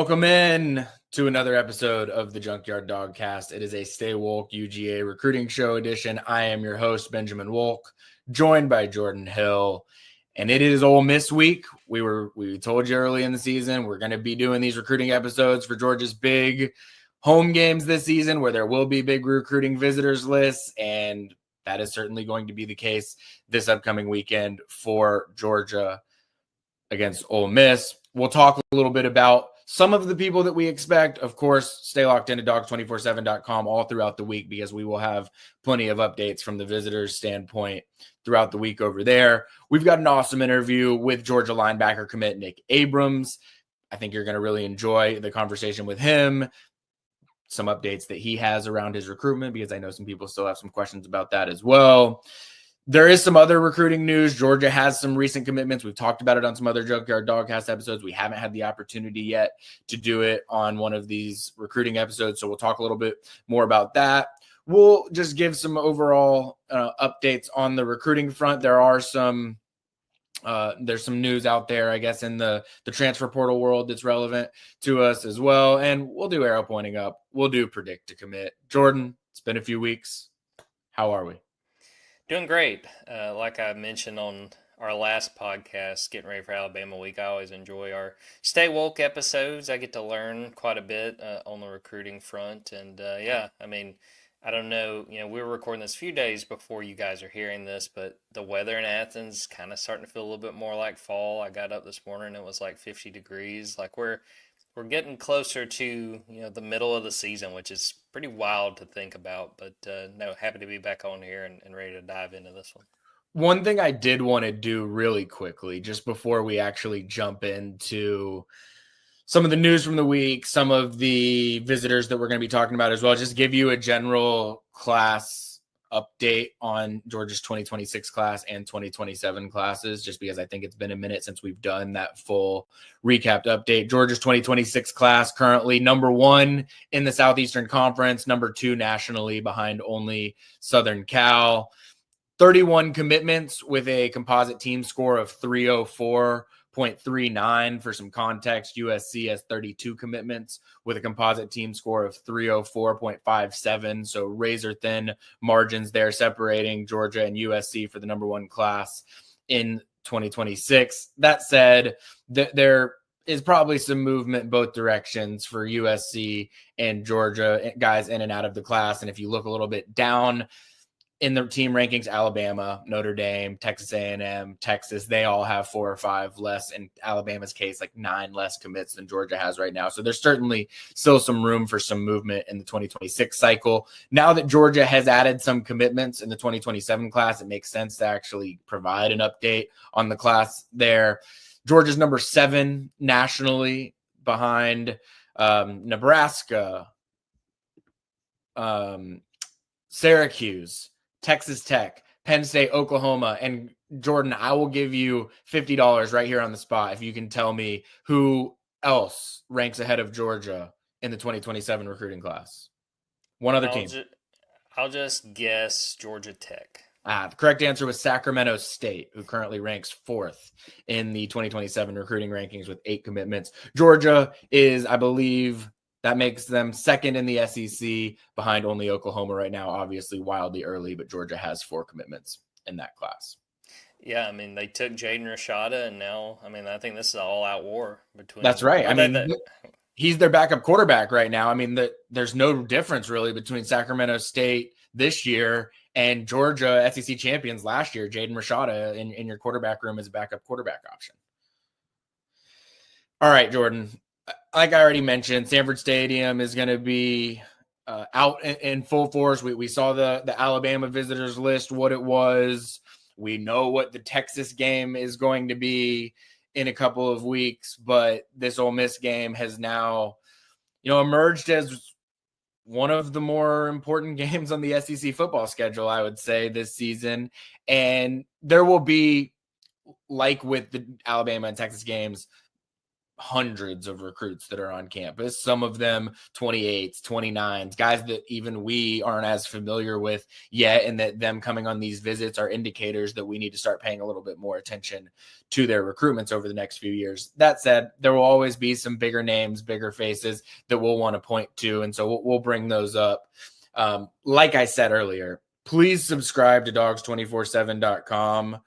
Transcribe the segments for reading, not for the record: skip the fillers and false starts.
Welcome in to another episode of the Junkyard Dawgcast. It is a Stay Wolk UGA recruiting show edition. I am your host, Benjamin Wolk, joined by Jordan Hill. And it is Ole Miss week. We told you early in the season we're going to be doing these recruiting episodes for Georgia's big home games this season, where there will be big recruiting visitors lists, and that is certainly going to be the case this upcoming weekend for Georgia against Ole Miss. We'll talk a little bit about some of the people that we expect. Of course, stay locked into dogs247.com all throughout the week, because we will have plenty of updates from the visitors' standpoint throughout the week over there. We've got an awesome interview with Georgia linebacker commit Nick Abrams. I think you're going to really enjoy the conversation with him, some updates that he has around his recruitment, because I know some people still have some questions about that as well. There is some other recruiting news. Georgia has some recent commitments. We've talked about it on some other Junkyard Dawgcast episodes. We haven't had the opportunity yet to do it on one of these recruiting episodes, so we'll talk a little bit more about that. We'll just give some overall updates on the recruiting front. There's some news out there, I guess, in the transfer portal world that's relevant to us as well. And we'll do arrow pointing up. We'll do predict to commit. Jordan, it's been a few weeks. How are we? Doing great. Like I mentioned on our last podcast, Getting Ready for Alabama Week, I always enjoy our Stay Wolk episodes. I get to learn quite a bit on the recruiting front. And I don't know, we were recording this a few days before you guys are hearing this, but the weather in Athens kind of starting to feel a little bit more like fall. I got up this morning, it was like 50 degrees. Like we're getting closer to, the middle of the season, which is pretty wild to think about. But happy to be back on here and ready to dive into this one. One thing I did want to do really quickly, just before we actually jump into some of the news from the week, some of the visitors that we're going to be talking about as well, just give you a general class update on Georgia's 2026 class and 2027 classes, just because I think it's been a minute since we've done that full recapped update. Georgia's 2026 class currently number 1 in the Southeastern Conference, number 2 nationally behind only Southern Cal. 31 commitments with a composite team score of 304.39. For some context, USC has 32 commitments with a composite team score of 304.57. So razor thin margins there separating Georgia and USC for the number 1 class in 2026. That said, there is probably some movement in both directions for USC and Georgia guys in and out of the class. And if you look a little bit down in the team rankings, Alabama, Notre Dame, Texas A&M, Texas, they all have 4 or 5 less. In Alabama's case, like 9 less commits than Georgia has right now. So there's certainly still some room for some movement in the 2026 cycle. Now that Georgia has added some commitments in the 2027 class, it makes sense to actually provide an update on the class there. Georgia's number 7 nationally behind Nebraska, Syracuse, Texas Tech, Penn State, Oklahoma, and Jordan, I will give you $50 right here on the spot if you can tell me who else ranks ahead of Georgia in the 2027 recruiting class. One other team. I'll just guess Georgia Tech. The correct answer was Sacramento State, who currently ranks 4th in the 2027 recruiting rankings with 8 commitments. Georgia is, I believe, that makes them 2nd in the SEC behind only Oklahoma right now, obviously wildly early, but Georgia has 4 commitments in that class. Yeah, they took Jaden Rashada, and now, I think this is an all-out war between. That's right. He's their backup quarterback right now. There's no difference really between Sacramento State this year and Georgia SEC champions last year. Jaden Rashada in your quarterback room as a backup quarterback option. All right, Jordan. Like I already mentioned, Sanford Stadium is going to be out in full force. We saw the Alabama visitors list, what it was. We know what the Texas game is going to be in a couple of weeks, but this Ole Miss game has now, emerged as one of the more important games on the SEC football schedule, I would say, this season. And there will be, like with the Alabama and Texas games, hundreds of recruits that are on campus, some of them 28s, 29s, guys that even we aren't as familiar with yet, and that them coming on these visits are indicators that we need to start paying a little bit more attention to their recruitments over the next few years. That said, there will always be some bigger names, bigger faces that we'll want to point to, and so we'll bring those up. Like I said earlier, please subscribe to dogs247.com.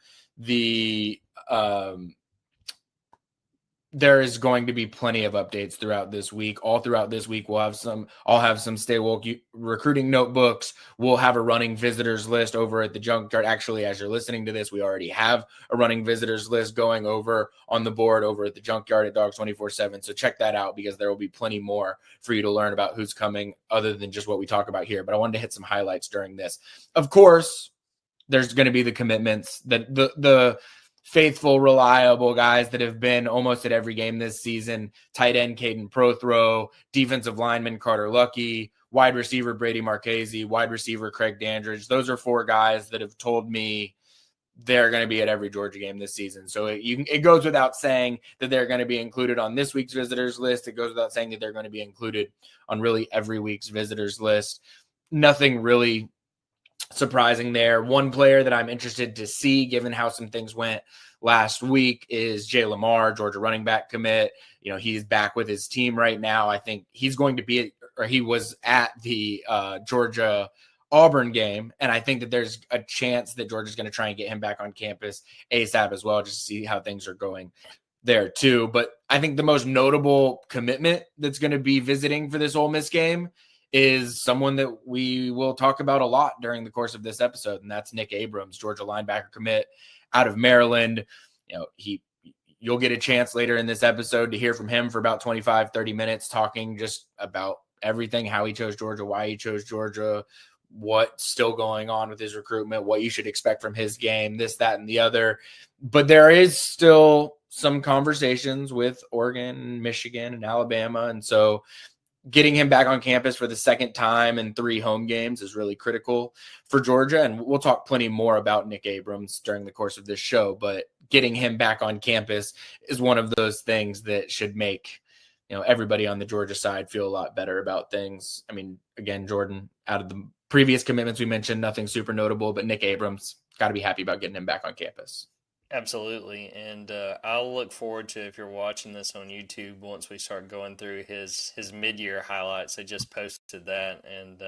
There is going to be plenty of updates throughout this week. All throughout this week, I'll have some Stay Wolk recruiting notebooks. We'll have a running visitors list over at the Junkyard. Actually, as you're listening to this, we already have a running visitors list going over on the board over at the Junkyard at Dogs247. So check that out, because there will be plenty more for you to learn about who's coming other than just what we talk about here. But I wanted to hit some highlights during this. Of course, there's going to be the commitments that the faithful, reliable guys that have been almost at every game this season. Tight end Caden Prothrow, defensive lineman Carter Lucky, wide receiver Brady Marchese, wide receiver Craig Dandridge. Those are 4 guys that have told me they're going to be at every Georgia game this season. So it goes without saying that they're going to be included on this week's visitors list. It goes without saying that they're going to be included on really every week's visitors list. Nothing really surprising there. One player that I'm interested to see, given how some things went last week, is Jay Lamar, Georgia running back commit. He's back with his team right now. I think he's going to be, or he was at the Georgia Auburn game, and I think that there's a chance that Georgia's going to try and get him back on campus ASAP as well, just to see how things are going there too. But I think the most notable commitment that's going to be visiting for this Ole Miss game is someone that we will talk about a lot during the course of this episode, and that's Nick Abrams, Georgia linebacker commit out of Maryland. You'll get a chance later in this episode to hear from him for about 25, 30 minutes, talking just about everything, how he chose Georgia, why he chose Georgia, what's still going on with his recruitment, what you should expect from his game, this, that, and the other. But there is still some conversations with Oregon, Michigan, and Alabama, and so getting him back on campus for the second time in 3 home games is really critical for Georgia. And we'll talk plenty more about Nick Abrams during the course of this show, but getting him back on campus is one of those things that should make, everybody on the Georgia side feel a lot better about things. I mean, again, Jordan, out of the previous commitments we mentioned, nothing super notable, but Nick Abrams, got to be happy about getting him back on campus. Absolutely, and I'll look forward to, if you're watching this on YouTube, once we start going through his mid-year highlights. I just posted that, and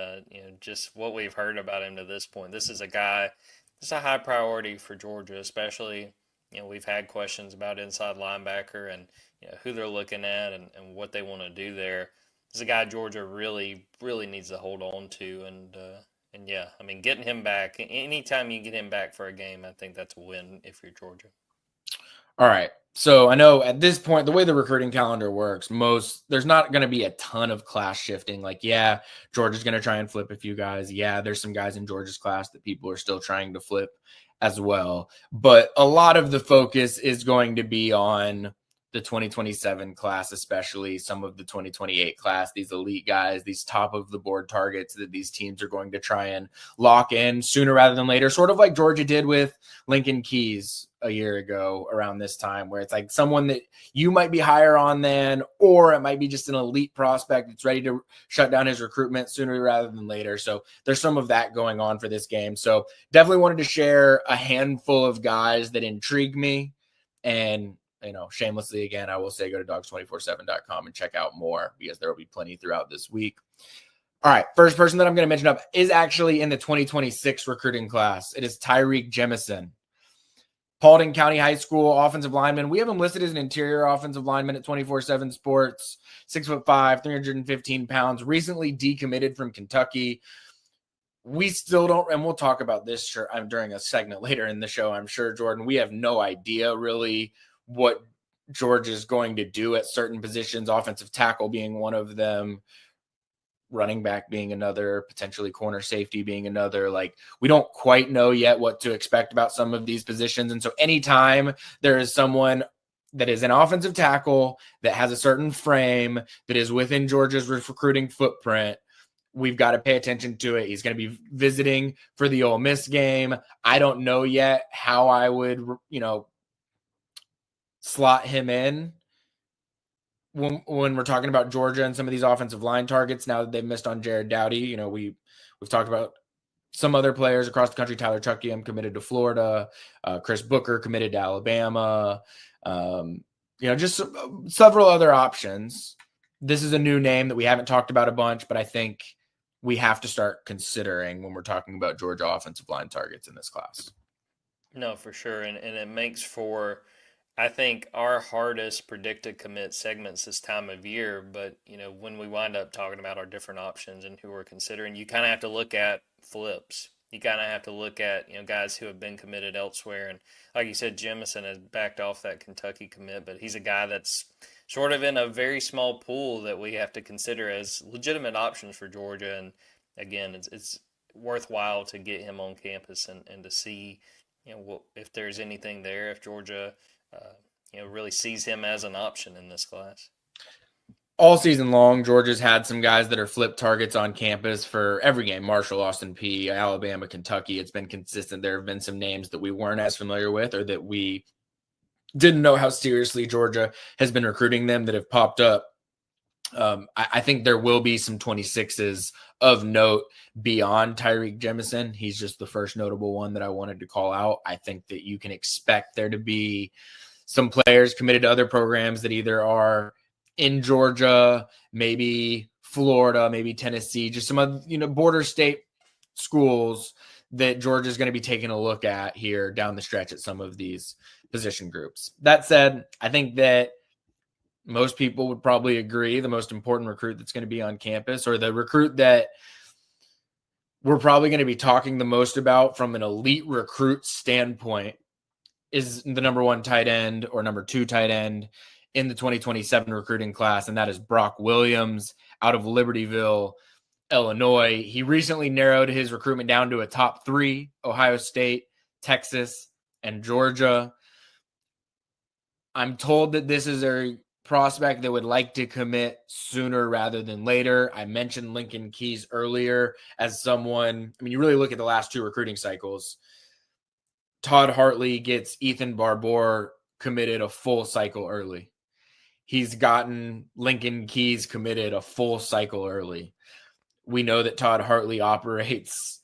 just what we've heard about him to this point. This is a guy, it's a high priority for Georgia, especially, we've had questions about inside linebacker and who they're looking at and what they want to do there. It's a guy Georgia really, really needs to hold on to, and yeah, I mean, getting him back, anytime you get him back for a game, I think that's a win if you're Georgia. All right. So I know at this point, the way the recruiting calendar works, there's not going to be a ton of class shifting. Like, yeah, Georgia's going to try and flip a few guys. Yeah, there's some guys in Georgia's class that people are still trying to flip as well. But a lot of the focus is going to be on the 2027 class, especially some of the 2028 class, these elite guys, these top of the board targets that these teams are going to try and lock in sooner rather than later, sort of like Georgia did with Lincoln Keys a year ago around this time, where it's like someone that you might be higher on than, or it might be just an elite prospect that's ready to shut down his recruitment sooner rather than later. So there's some of that going on for this game. So definitely wanted to share a handful of guys that intrigue me. And shamelessly, again, I will say go to dogs247.com and check out more, because there will be plenty throughout this week. All right, first person that I'm going to mention up is actually in the 2026 recruiting class. It is Tyreek Jemison, Paulding County High School offensive lineman. We have him listed as an interior offensive lineman at 24/7 Sports, 6'5", 315 pounds, recently decommitted from Kentucky. We still don't, and we'll talk about this during a segment later in the show, I'm sure, Jordan. We have no idea really what Georgia is going to do at certain positions, offensive tackle being one of them, running back being another, potentially corner safety being another. Like, we don't quite know yet what to expect about some of these positions. And so anytime there is someone that is an offensive tackle that has a certain frame that is within Georgia's recruiting footprint, we've got to pay attention to it. He's going to be visiting for the Ole Miss game. I don't know yet how I would, slot him in when we're talking about Georgia and some of these offensive line targets, now that they've missed on Jared Dowdy, you know, we've talked about some other players across the country. Tyler Chuckiam committed to Florida. Chris Booker committed to Alabama. You know, just several other options. This is a new name that we haven't talked about a bunch, but I think we have to start considering when we're talking about Georgia offensive line targets in this class. No, for sure. And it makes for, I think, our hardest predicted commit segments this time of year. But, you know, when we wind up talking about our different options and who we're considering, you kind of have to look at flips. You kind of have to look at, you know, guys who have been committed elsewhere. And like you said, Jemison has backed off that Kentucky commit, but he's a guy that's sort of in a very small pool that we have to consider as legitimate options for Georgia. And again, it's worthwhile to get him on campus and to see, you know, if there's anything there, if Georgia, you know, really sees him as an option in this class. All season long, Georgia's had some guys that are flip targets on campus for every game. Marshall, Austin Peay, Alabama, Kentucky. It's been consistent. There have been some names that we weren't as familiar with or that we didn't know how seriously Georgia has been recruiting them that have popped up. I think there will be some 26s of note beyond Tyreek Jemison. He's just the first notable one that I wanted to call out. I think that you can expect there to be some players committed to other programs that either are in Georgia, maybe Florida, maybe Tennessee, just some other, you know, border state schools that Georgia is going to be taking a look at here down the stretch at some of these position groups. That said, I think that most people would probably agree the most important recruit that's going to be on campus, or the recruit that we're probably going to be talking the most about from an elite recruit standpoint, is the number 1 tight end or number 2 tight end in the 2027 recruiting class, and that is Brock Williams out of Libertyville, Illinois. He recently narrowed his recruitment down to a top 3, Ohio State, Texas, and Georgia. I'm told that this is a prospect that would like to commit sooner rather than later. I mentioned Lincoln Keys earlier as someone, I mean, you really look at the last 2 recruiting cycles. Todd Hartley gets Ethan Barbour committed a full cycle early. He's gotten Lincoln Keys committed a full cycle early. We know that Todd Hartley operates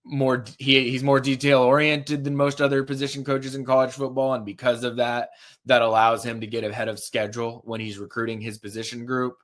more, he's more detail oriented than most other position coaches in college football. And because of that, that allows him to get ahead of schedule when he's recruiting his position group.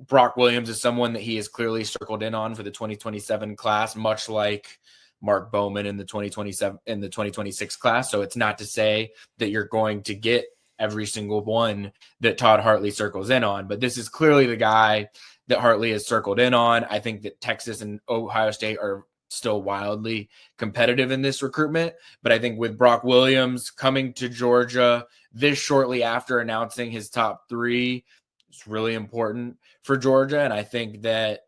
Brock Williams is someone that he is clearly circled in on for the 2027 class, much like Mark Bowman in the 2026 class. So it's not to say that you're going to get every single one that Todd Hartley circles in on, but this is clearly the guy that Hartley has circled in on. I think that Texas and Ohio State are still wildly competitive in this recruitment, but I think with Brock Williams coming to Georgia this shortly after announcing his top 3, it's really important for Georgia. And I think that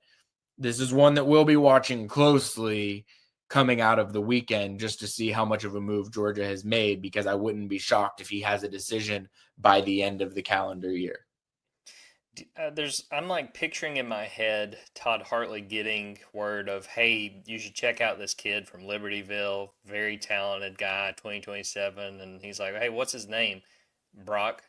this is one that we'll be watching closely coming out of the weekend, just to see how much of a move Georgia has made, because I wouldn't be shocked if he has a decision by the end of the calendar year. I'm like picturing in my head Todd Hartley getting word of, hey, you should check out this kid from Libertyville, very talented guy, 2027, and he's like, hey, what's his name? Brock.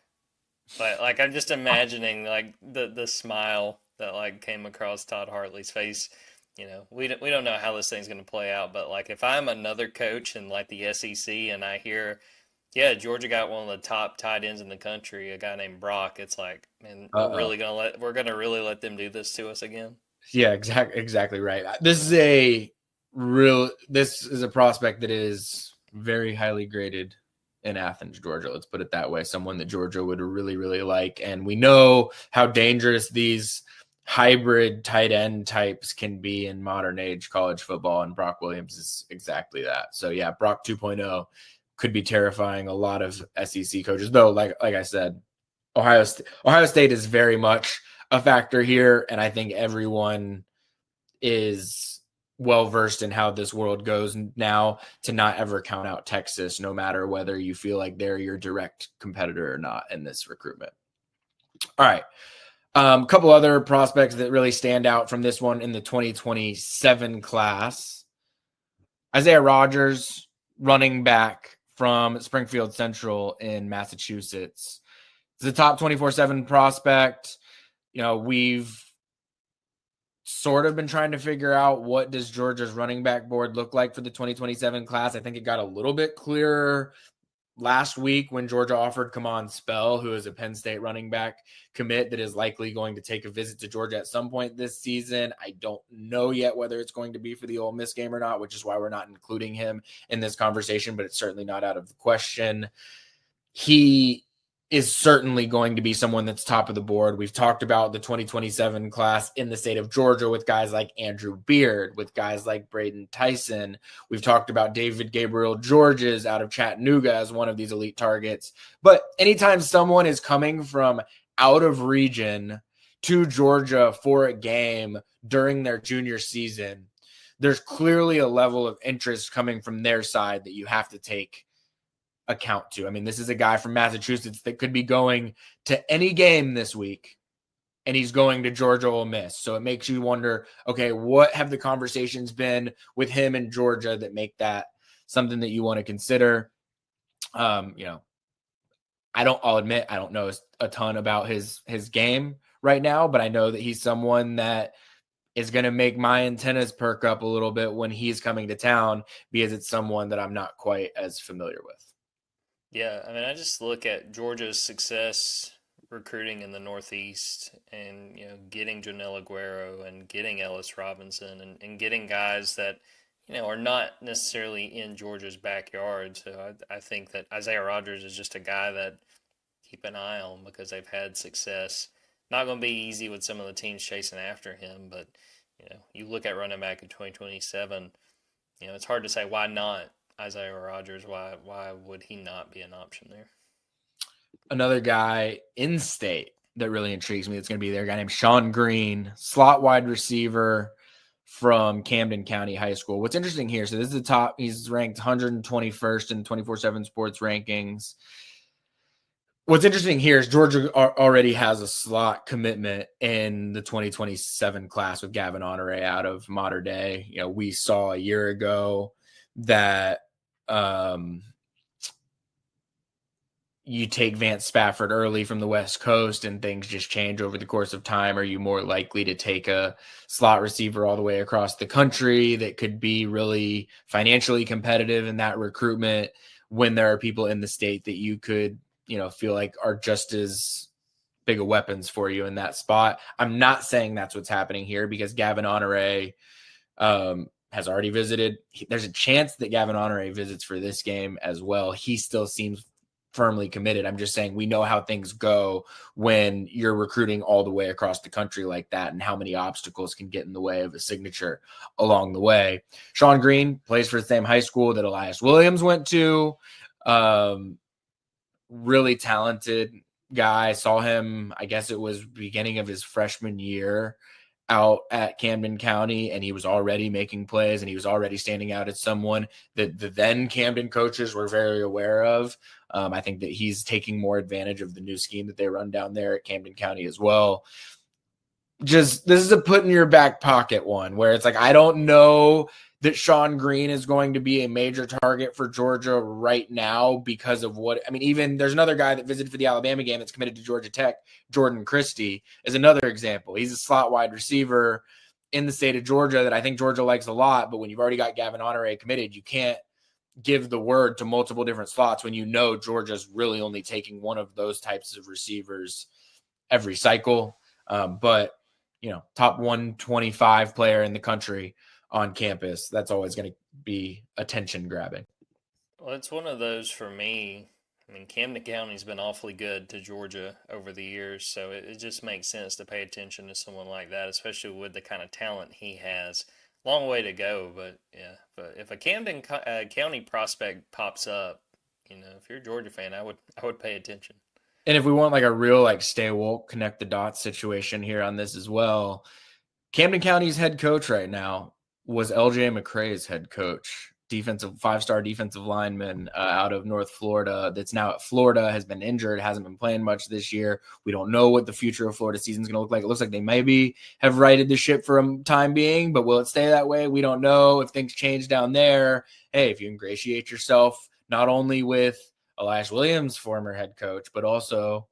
Like I'm just imagining like the smile that like came across Todd Hartley's face. You know, we don't know how this thing's going to play out, but like if I'm another coach in like the SEC and I hear, yeah, Georgia got one of the top tight ends in the country, a guy named Brock, it's like, man, we're gonna really let them do this to us again. Yeah, exactly right. This is a prospect that is very highly graded in Athens, Georgia. Let's put it that way. Someone that Georgia would really, really like. And we know how dangerous these hybrid tight end types can be in modern age college football, and Brock Williams is exactly that. So yeah, Brock 2.0 could be terrifying a lot of SEC coaches, though. Like I said, Ohio State is very much a factor here, and I think everyone is well versed in how this world goes now to not ever count out Texas, no matter whether you feel like they're your direct competitor or not in this recruitment. All right. A couple other prospects that really stand out from this one in the 2027 class. Isaiah Rogers, running back from Springfield Central in Massachusetts. He's a top 24/7 prospect. We've sort of been trying to figure out what does Georgia's running back board look like for the 2027 class. I think it got a little bit clearer last week when Georgia offered Kamon Spell, who is a Penn State running back commit that is likely going to take a visit to Georgia at some point this season. I don't know yet whether it's going to be for the Ole Miss game or not, which is why we're not including him in this conversation, but it's certainly not out of the question. He is certainly going to be someone that's top of the board. We've talked about the 2027 class in the state of Georgia with guys like Andrew Beard, with guys like Braden Tyson. We've talked about David Gabriel Georges out of Chattanooga as one of these elite targets. But anytime someone is coming from out of region to Georgia for a game during their junior season, there's clearly a level of interest coming from their side that you have to take account to. I mean, this is a guy from Massachusetts that could be going to any game this week, and he's going to Georgia Ole Miss. So it makes you wonder, okay, what have the conversations been with him in Georgia that make that something that you want to consider? I'll admit, I don't know a ton about his game right now, but I know that he's someone that is going to make my antennas perk up a little bit when he's coming to town, because it's someone that I'm not quite as familiar with. Yeah, I mean, I just look at Georgia's success recruiting in the Northeast and, getting Janelle Aguero and getting Ellis Robinson and getting guys that, are not necessarily in Georgia's backyard. So I think that Isaiah Rodgers is just a guy that keep an eye on because they've had success. Not going to be easy with some of the teams chasing after him, but, you look at running back in 2027, it's hard to say why not Isaiah Rodgers. Why would he not be an option there? Another guy in state that really intrigues me that's going to be there, a guy named Sean Green, slot wide receiver from Camden County High School. What's interesting here, so this is the top, he's ranked 121st in 24/7 Sports rankings. What's interesting here is Georgia already has a slot commitment in the 2027 class with Gavin Honore out of Mater Dei. We saw a year ago that you take Vance Spafford early from the West Coast and things just change over the course of time. Are you more likely to take a slot receiver all the way across the country that could be really financially competitive in that recruitment when there are people in the state that you could, feel like are just as big of weapons for you in that spot? I'm not saying that's what's happening here, because Gavin Honore has already visited. There's a chance that Gavin Honore visits for this game as well. He still seems firmly committed. I'm just saying we know how things go when you're recruiting all the way across the country like that, and how many obstacles can get in the way of a signature along the way. Sean Green plays for the same high school that Elias Williams went to. Really talented guy. Saw him, I guess it was beginning of his freshman year out at Camden County, and he was already making plays, and he was already standing out as someone that the then Camden coaches were very aware of. I think that he's taking more advantage of the new scheme that they run down there at Camden County as well. Just, this is a put in your back pocket one where it's like, I don't know that Sean Green is going to be a major target for Georgia right now because of even there's another guy that visited for the Alabama game that's committed to Georgia Tech. Jordan Christie is another example. He's a slot wide receiver in the state of Georgia that I think Georgia likes a lot, but when you've already got Gavin Honore committed, you can't give the word to multiple different slots when Georgia's really only taking one of those types of receivers every cycle. But top 125 player in the country on campus, that's always going to be attention grabbing. Well, it's one of those for me. I mean, Camden County's been awfully good to Georgia over the years, so it just makes sense to pay attention to someone like that, especially with the kind of talent he has. Long way to go, but yeah. But if a Camden County prospect pops up, if you're a Georgia fan, I would pay attention. And if we want like a real Stay Wolk, connect the dots situation here on this as well, Camden County's head coach right now was LJ McCrae's head coach, five-star defensive lineman out of North Florida that's now at Florida, has been injured, hasn't been playing much this year. We don't know what the future of Florida season is going to look like. It looks like they maybe have righted the ship for a time being, but will it stay that way? We don't know. If things change down there, hey, if you ingratiate yourself not only with Elias Williams, former head coach, but also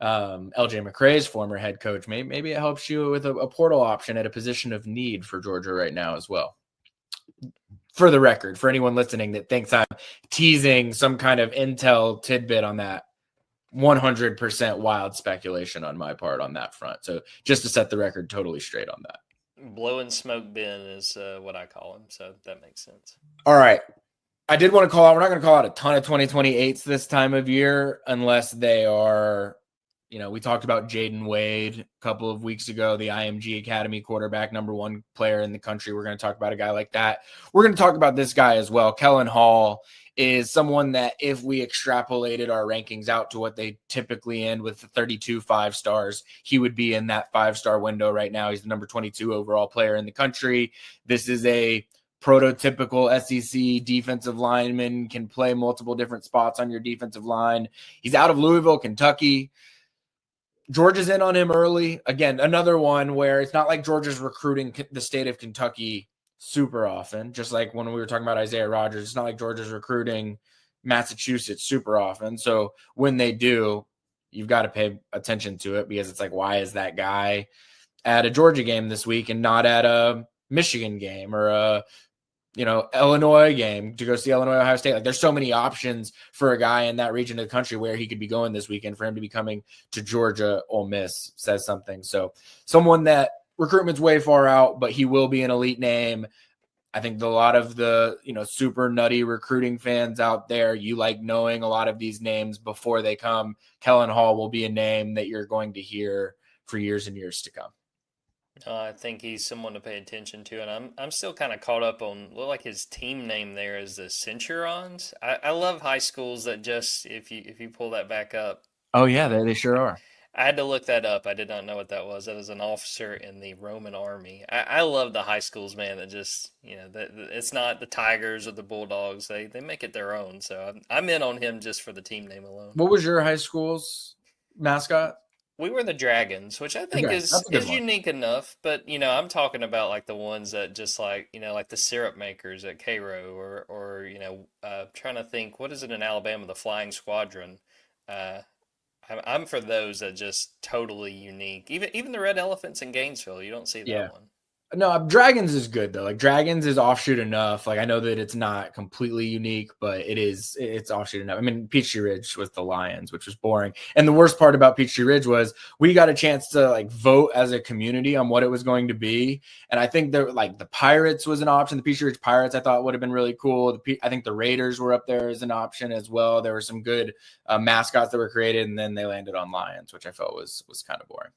LJ McCrae's former head coach. Maybe it helps you with a portal option at a position of need for Georgia right now as well. For the record, for anyone listening that thinks I'm teasing some kind of intel tidbit on that, 100% wild speculation on my part on that front. So just to set the record totally straight on that. Blowing smoke Ben is what I call him, so that makes sense. All right. I did want to call out, we're not going to call out a ton of 2028s this time of year unless they are, we talked about Jaden Wade a couple of weeks ago, the IMG Academy quarterback, #1 player in the country. We're going to talk about a guy like that. We're going to talk about this guy as well. Kellen Hall is someone that if we extrapolated our rankings out to what they typically end with the 32 5-stars, he would be in that 5-star window right now. He's the number 22 overall player in the country. This is a prototypical SEC defensive lineman, can play multiple different spots on your defensive line. He's out of Louisville, Kentucky. Georgia's in on him early. Again, another one where it's not like Georgia's recruiting the state of Kentucky super often, just like when we were talking about Isaiah Rodgers. It's not like Georgia's recruiting Massachusetts super often. So when they do, you've got to pay attention to it because it's like, why is that guy at a Georgia game this week and not at a Michigan game or a Illinois game to go see Illinois, Ohio State? Like, there's so many options for a guy in that region of the country where he could be going this weekend. For him to be coming to Georgia, Ole Miss says something. So someone that recruitment's way far out, but he will be an elite name. I think a lot of the, super nutty recruiting fans out there, you like knowing a lot of these names before they come. Kellen Hall will be a name that you're going to hear for years and years to come. I think he's someone to pay attention to, and I'm still kind of caught up on like his team name there is the Centurions. I love high schools that just if you pull that back up. Oh yeah, they sure are. I had to look that up. I did not know what that was. That was an officer in the Roman army. I love the high schools, man. That just it's not the Tigers or the Bulldogs. They make it their own. So I'm in on him just for the team name alone. What was your high school's mascot? We were the Dragons, which I think is unique enough, but I'm talking about like the ones that just like like the syrup makers at Cairo, or trying to think, what is it in Alabama, the Flying Squadron. I'm for those that just totally unique. Even the Red Elephants in Gainesville, you don't see that one. No, Dragons is good though. Like Dragons is offshoot enough. Like I know that it's not completely unique, but it's offshoot enough. I mean, Peachtree Ridge was the Lions, which was boring. And the worst part about Peachtree Ridge was we got a chance to like vote as a community on what it was going to be. And I think the Pirates was an option. The Peachtree Ridge Pirates I thought would have been really cool. I think the Raiders were up there as an option as well. There were some good mascots that were created, and then they landed on Lions, which I felt was kind of boring.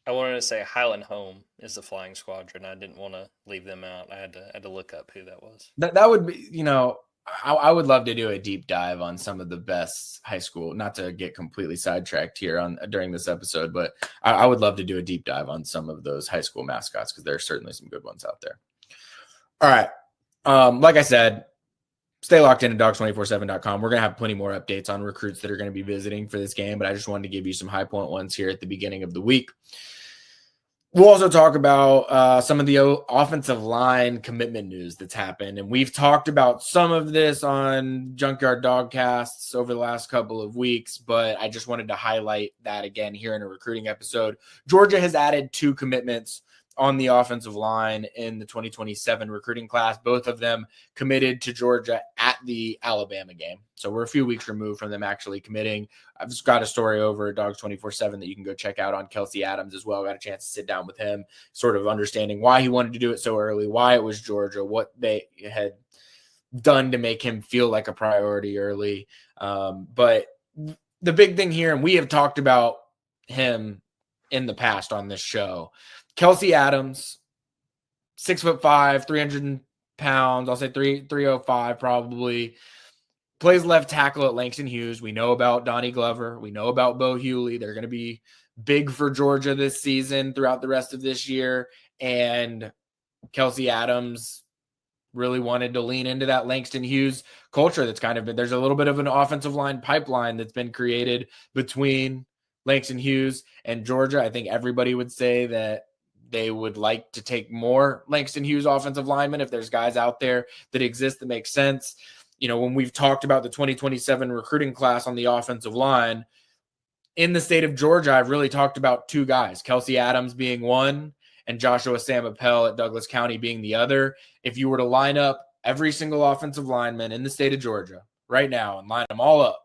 I wanted to say Highland Home is the Flying Squadron. I didn't want to leave them out. I had to look up who that was. That would be, I would love to do a deep dive on some of the best high school, not to get completely sidetracked here during this episode, but I would love to do a deep dive on some of those high school mascots because there are certainly some good ones out there. All right. Like I said, stay locked in at dogs247.com. We're going to have plenty more updates on recruits that are going to be visiting for this game, but I just wanted to give you some high point ones here at the beginning of the week. We'll also talk about some of the offensive line commitment news that's happened. And we've talked about some of this on Junkyard Dawgcasts over the last couple of weeks, but I just wanted to highlight that again here in a recruiting episode. Georgia has added 2 commitments on the offensive line in the 2027 recruiting class, both of them committed to Georgia at the Alabama game. So we're a few weeks removed from them actually committing. I've just got a story over at Dogs 24/7 that you can go check out on Kelsey Adams as well. Got a chance to sit down with him, sort of understanding why he wanted to do it so early, why it was Georgia, what they had done to make him feel like a priority early. But the big thing here, and we have talked about him in the past on this show, Kelsey Adams, 6'5", 300 pounds. I'll say 305 probably. Plays left tackle at Langston Hughes. We know about Donnie Glover. We know about Bo Hewley. They're going to be big for Georgia this season throughout the rest of this year. And Kelsey Adams really wanted to lean into that Langston Hughes culture that's kind of been, there's a little bit of an offensive line pipeline that's been created between Langston Hughes and Georgia. I think everybody would say that they would like to take more Langston Hughes offensive linemen if there's guys out there that exist that make sense. When we've talked about the 2027 recruiting class on the offensive line, in the state of Georgia, I've really talked about two guys, Kelsey Adams being one and Joshua Sam Appel at Douglas County being the other. If you were to line up every single offensive lineman in the state of Georgia right now and line them all up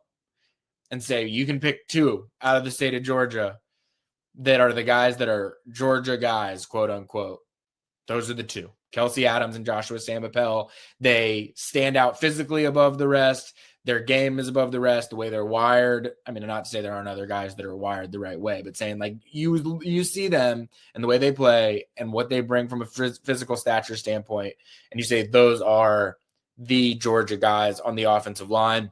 and say you can pick two out of the state of Georgia that are the guys that are Georgia guys, quote unquote, those are the two, Kelsey Adams and Joshua Sam Appel. They stand out physically above the rest. Their game is above the rest, the way they're wired. I mean, not to say there aren't other guys that are wired the right way, but saying like you see them and the way they play and what they bring from a physical stature standpoint, and you say those are the Georgia guys on the offensive line.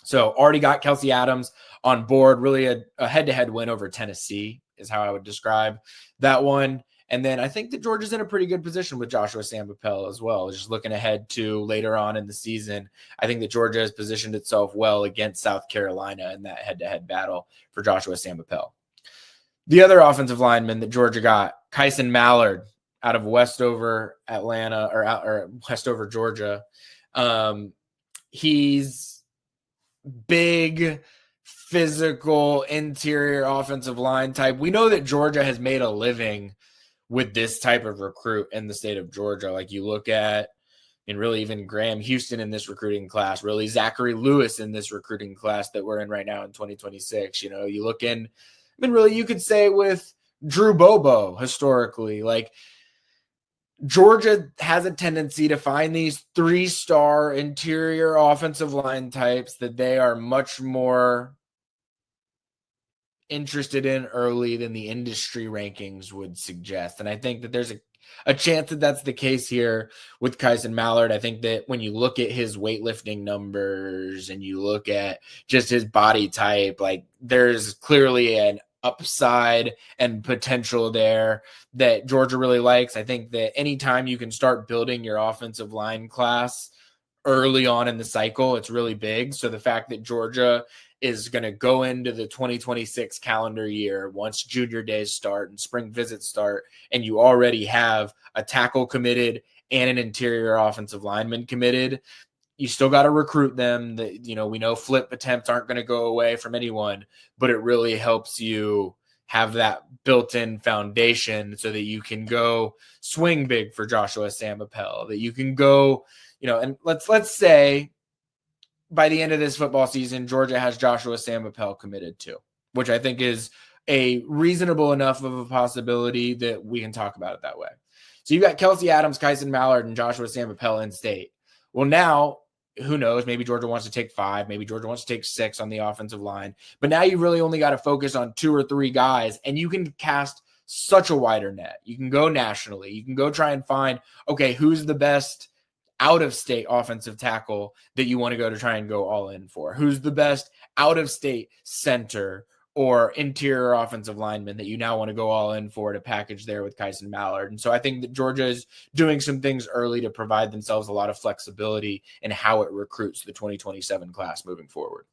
So already got Kelsey Adams on board, really a head-to-head win over Tennessee is how I would describe that one. And then I think that Georgia's in a pretty good position with Joshua Sam Appel as well. Just looking ahead to later on in the season, I think that Georgia has positioned itself well against South Carolina in that head-to-head battle for Joshua Sam Appel. The other offensive lineman that Georgia got, Kyson Mallard out of Westover, Atlanta, or Westover, Georgia. He's big, physical, interior offensive line type. We know that Georgia has made a living with this type of recruit in the state of Georgia. Like you look at, and really even Graham Houston in this recruiting class, really Zachary Lewis in this recruiting class that we're in right now in 2026. You know, you look in, I mean, really you could say with Drew Bobo historically, like Georgia has a tendency to find these 3-star interior offensive line types that they are much more interested in early than the industry rankings would suggest. And I think that there's a chance that that's the case here with Kyson Mallard. I think that when you look at his weightlifting numbers and you look at just his body type, like there's clearly an upside and potential there that Georgia really likes. I think that anytime you can start building your offensive line class early on in the cycle, it's really big. So the fact that Georgia is going to go into the 2026 calendar year once junior days start and spring visits start, and you already have a tackle committed and an interior offensive lineman committed, you still got to recruit them. That, you know, we know flip attempts aren't going to go away from anyone, but it really helps you have that built-in foundation so that you can go swing big for Joshua Sam Appel, that you can go, you know, and let's say by the end of this football season, Georgia has Joshua Sam Appel committed to, which I think is a reasonable enough of a possibility that we can talk about it that way. So you've got Kelsey Adams, Kyson Mallard, and Joshua Sam Appel in state. Well, now, who knows? Maybe Georgia wants to take 5. Maybe Georgia wants to take 6 on the offensive line. But now you really only got to focus on 2 or 3 guys, and you can cast such a wider net. You can go nationally. You can go try and find, okay, who's the best out-of-state offensive tackle that you want to go to try and go all in for? Who's the best out-of-state center or interior offensive lineman that you now want to go all in for to package there with Kyson Mallard? And so I think that Georgia is doing some things early to provide themselves a lot of flexibility in how it recruits the 2027 class moving forward.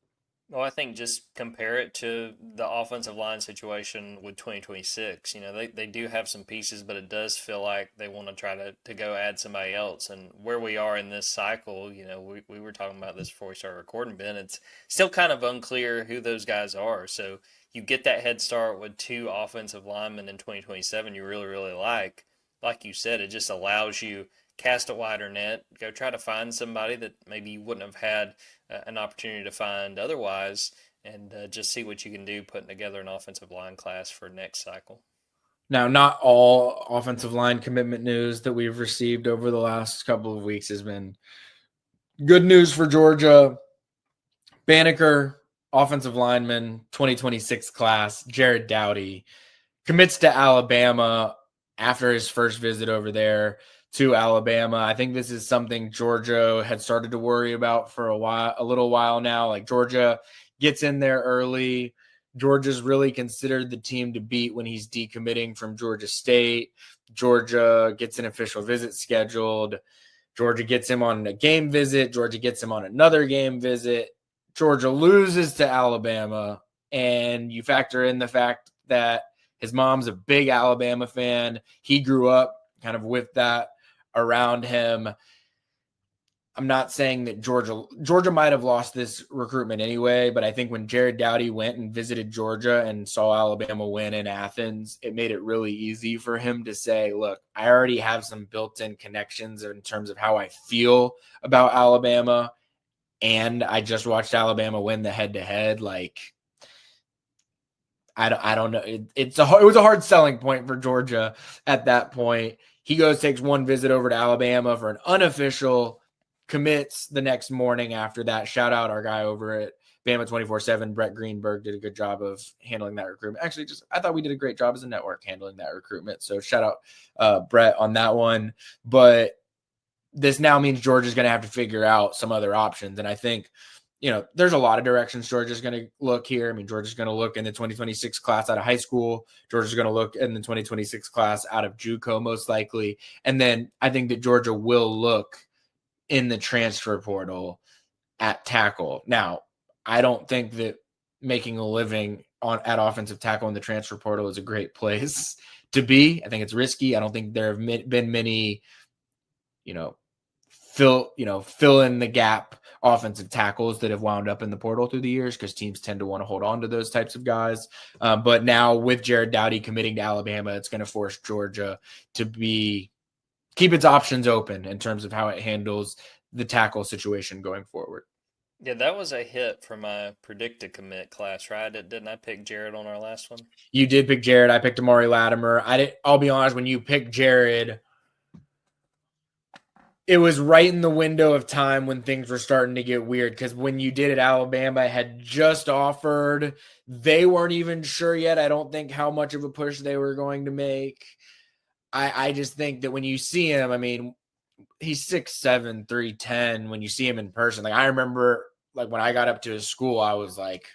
Well, I think just compare it to the offensive line situation with 2026. You know, they do have some pieces, but it does feel like they want to try to go add somebody else. And where we are in this cycle, you know, we were talking about this before we started recording, Ben. It's still kind of unclear who those guys are. So you get that head start with 2 offensive linemen in 2027 you really, really like. Like you said, it just allows you cast a wider net, go try to find somebody that maybe you wouldn't have had an opportunity to find otherwise, and just see what you can do putting together an offensive line class for next cycle. Now, not all offensive line commitment news that we've received over the last couple of weeks has been good news for Georgia. Banneker, offensive lineman, 2026 class, Jared Dowdy, commits to Alabama after his first visit over there to Alabama. I think this is something Georgia had started to worry about for a little while now. Like Georgia gets in there early. Georgia's really considered the team to beat when he's decommitting from Georgia State. Georgia gets an official visit scheduled. Georgia gets him on a game visit. Georgia gets him on another game visit. Georgia loses to Alabama. And you factor in the fact that his mom's a big Alabama fan. He grew up kind of with that around him. I'm not saying that Georgia might have lost this recruitment anyway, but I think when Jared Dowdy went and visited Georgia and saw Alabama win in Athens, it made it really easy for him to say, look, I already have some built-in connections in terms of how I feel about Alabama, and I just watched Alabama win the head-to-head. Like, I don't know. It was a hard selling point for Georgia at that point. He takes one visit over to Alabama for an unofficial, commits the next morning after that. Shout out our guy over at Bama 24/7, Brett Greenberg, did a good job of handling that recruitment. Actually, I thought we did a great job as a network handling that recruitment. So shout out Brett on that one. But this now means Georgia's going to have to figure out some other options. And I think, there's a lot of directions Georgia's going to look here. I mean, Georgia's going to look in the 2026 class out of high school. Georgia's going to look in the 2026 class out of JUCO, most likely. And then I think that Georgia will look in the transfer portal at tackle. Now, I don't think that making a living at offensive tackle in the transfer portal is a great place to be. I think it's risky. I don't think there have been many, fill in the gap offensive tackles that have wound up in the portal through the years, because teams tend to want to hold on to those types of guys. But now with Jared Dowdy committing to Alabama, it's going to force Georgia to keep its options open in terms of how it handles the tackle situation going forward. Yeah, that was a hit for my predicted commit class, right? Didn't I pick Jared on our last one? You did pick Jared. I picked Amari Latimer. I'll be honest, when you picked Jared, it was right in the window of time when things were starting to get weird, because when you did it, Alabama had just offered. They weren't even sure yet, I don't think, how much of a push they were going to make. I just think that when you see him, I mean, he's 6'7", 310 when you see him in person. Like, I remember, like, when I got up to his school, I was like,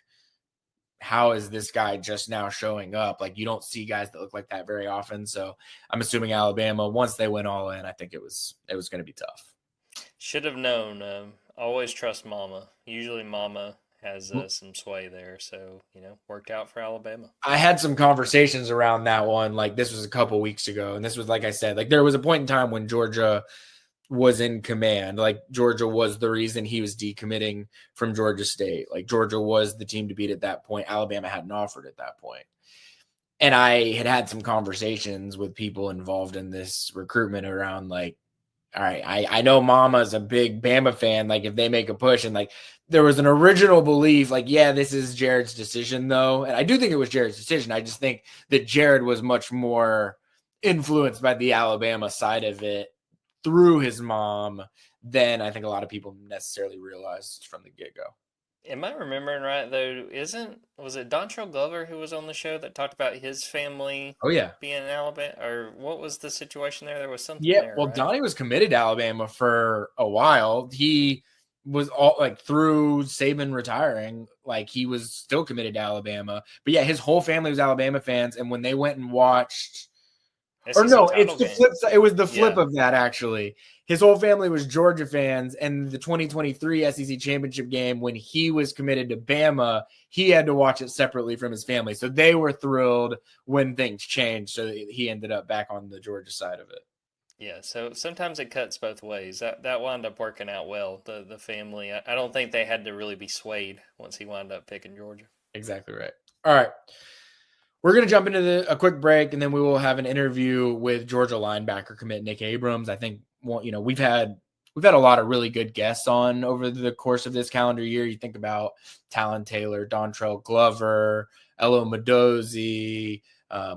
how is this guy just now showing up? Like, you don't see guys that look like that very often. So I'm assuming Alabama, once they went all in, I think it was going to be tough. Should have known. Always trust Mama. Usually Mama has some sway there. So, worked out for Alabama. I had some conversations around that one. Like, this was a couple weeks ago. And this was, like I said, like, there was a point in time when Georgia was in command. Like, Georgia was the reason he was decommitting from Georgia State. Like, Georgia was the team to beat at that point. Alabama hadn't offered at that point. And I had some conversations with people involved in this recruitment around, like, all right, I know Mama's a big Bama fan. Like, if they make a push, and like, there was an original belief, like, yeah, this is Jared's decision though. And I do think it was Jared's decision. I just think that Jared was much more influenced by the Alabama side of it through his mom than I think a lot of people necessarily realized from the get-go. Am I remembering right, though? Was it Dontrell Glover who was on the show that talked about his family being in Alabama? Or what was the situation there? There was something there, well, right? Donnie was committed to Alabama for a while. He was all, like, through Saban retiring, like, he was still committed to Alabama. But yeah, his whole family was Alabama fans. And when they went and watched... Or no, it's the flip side. It was the flip of that, actually. His whole family was Georgia fans, and the 2023 SEC championship game, when he was committed to Bama, he had to watch it separately from his family. So they were thrilled when things changed. So he ended up back on the Georgia side of it. Yeah, so sometimes it cuts both ways. That wound up working out well. The family, I don't think they had to really be swayed once he wound up picking Georgia. Exactly right. All right. We're going to jump into a quick break, and then we will have an interview with Georgia linebacker commit Nick Abrams. I think, we've had a lot of really good guests on over the course of this calendar year. You think about Talon Taylor, Dontrell Glover, Elo Mendoza,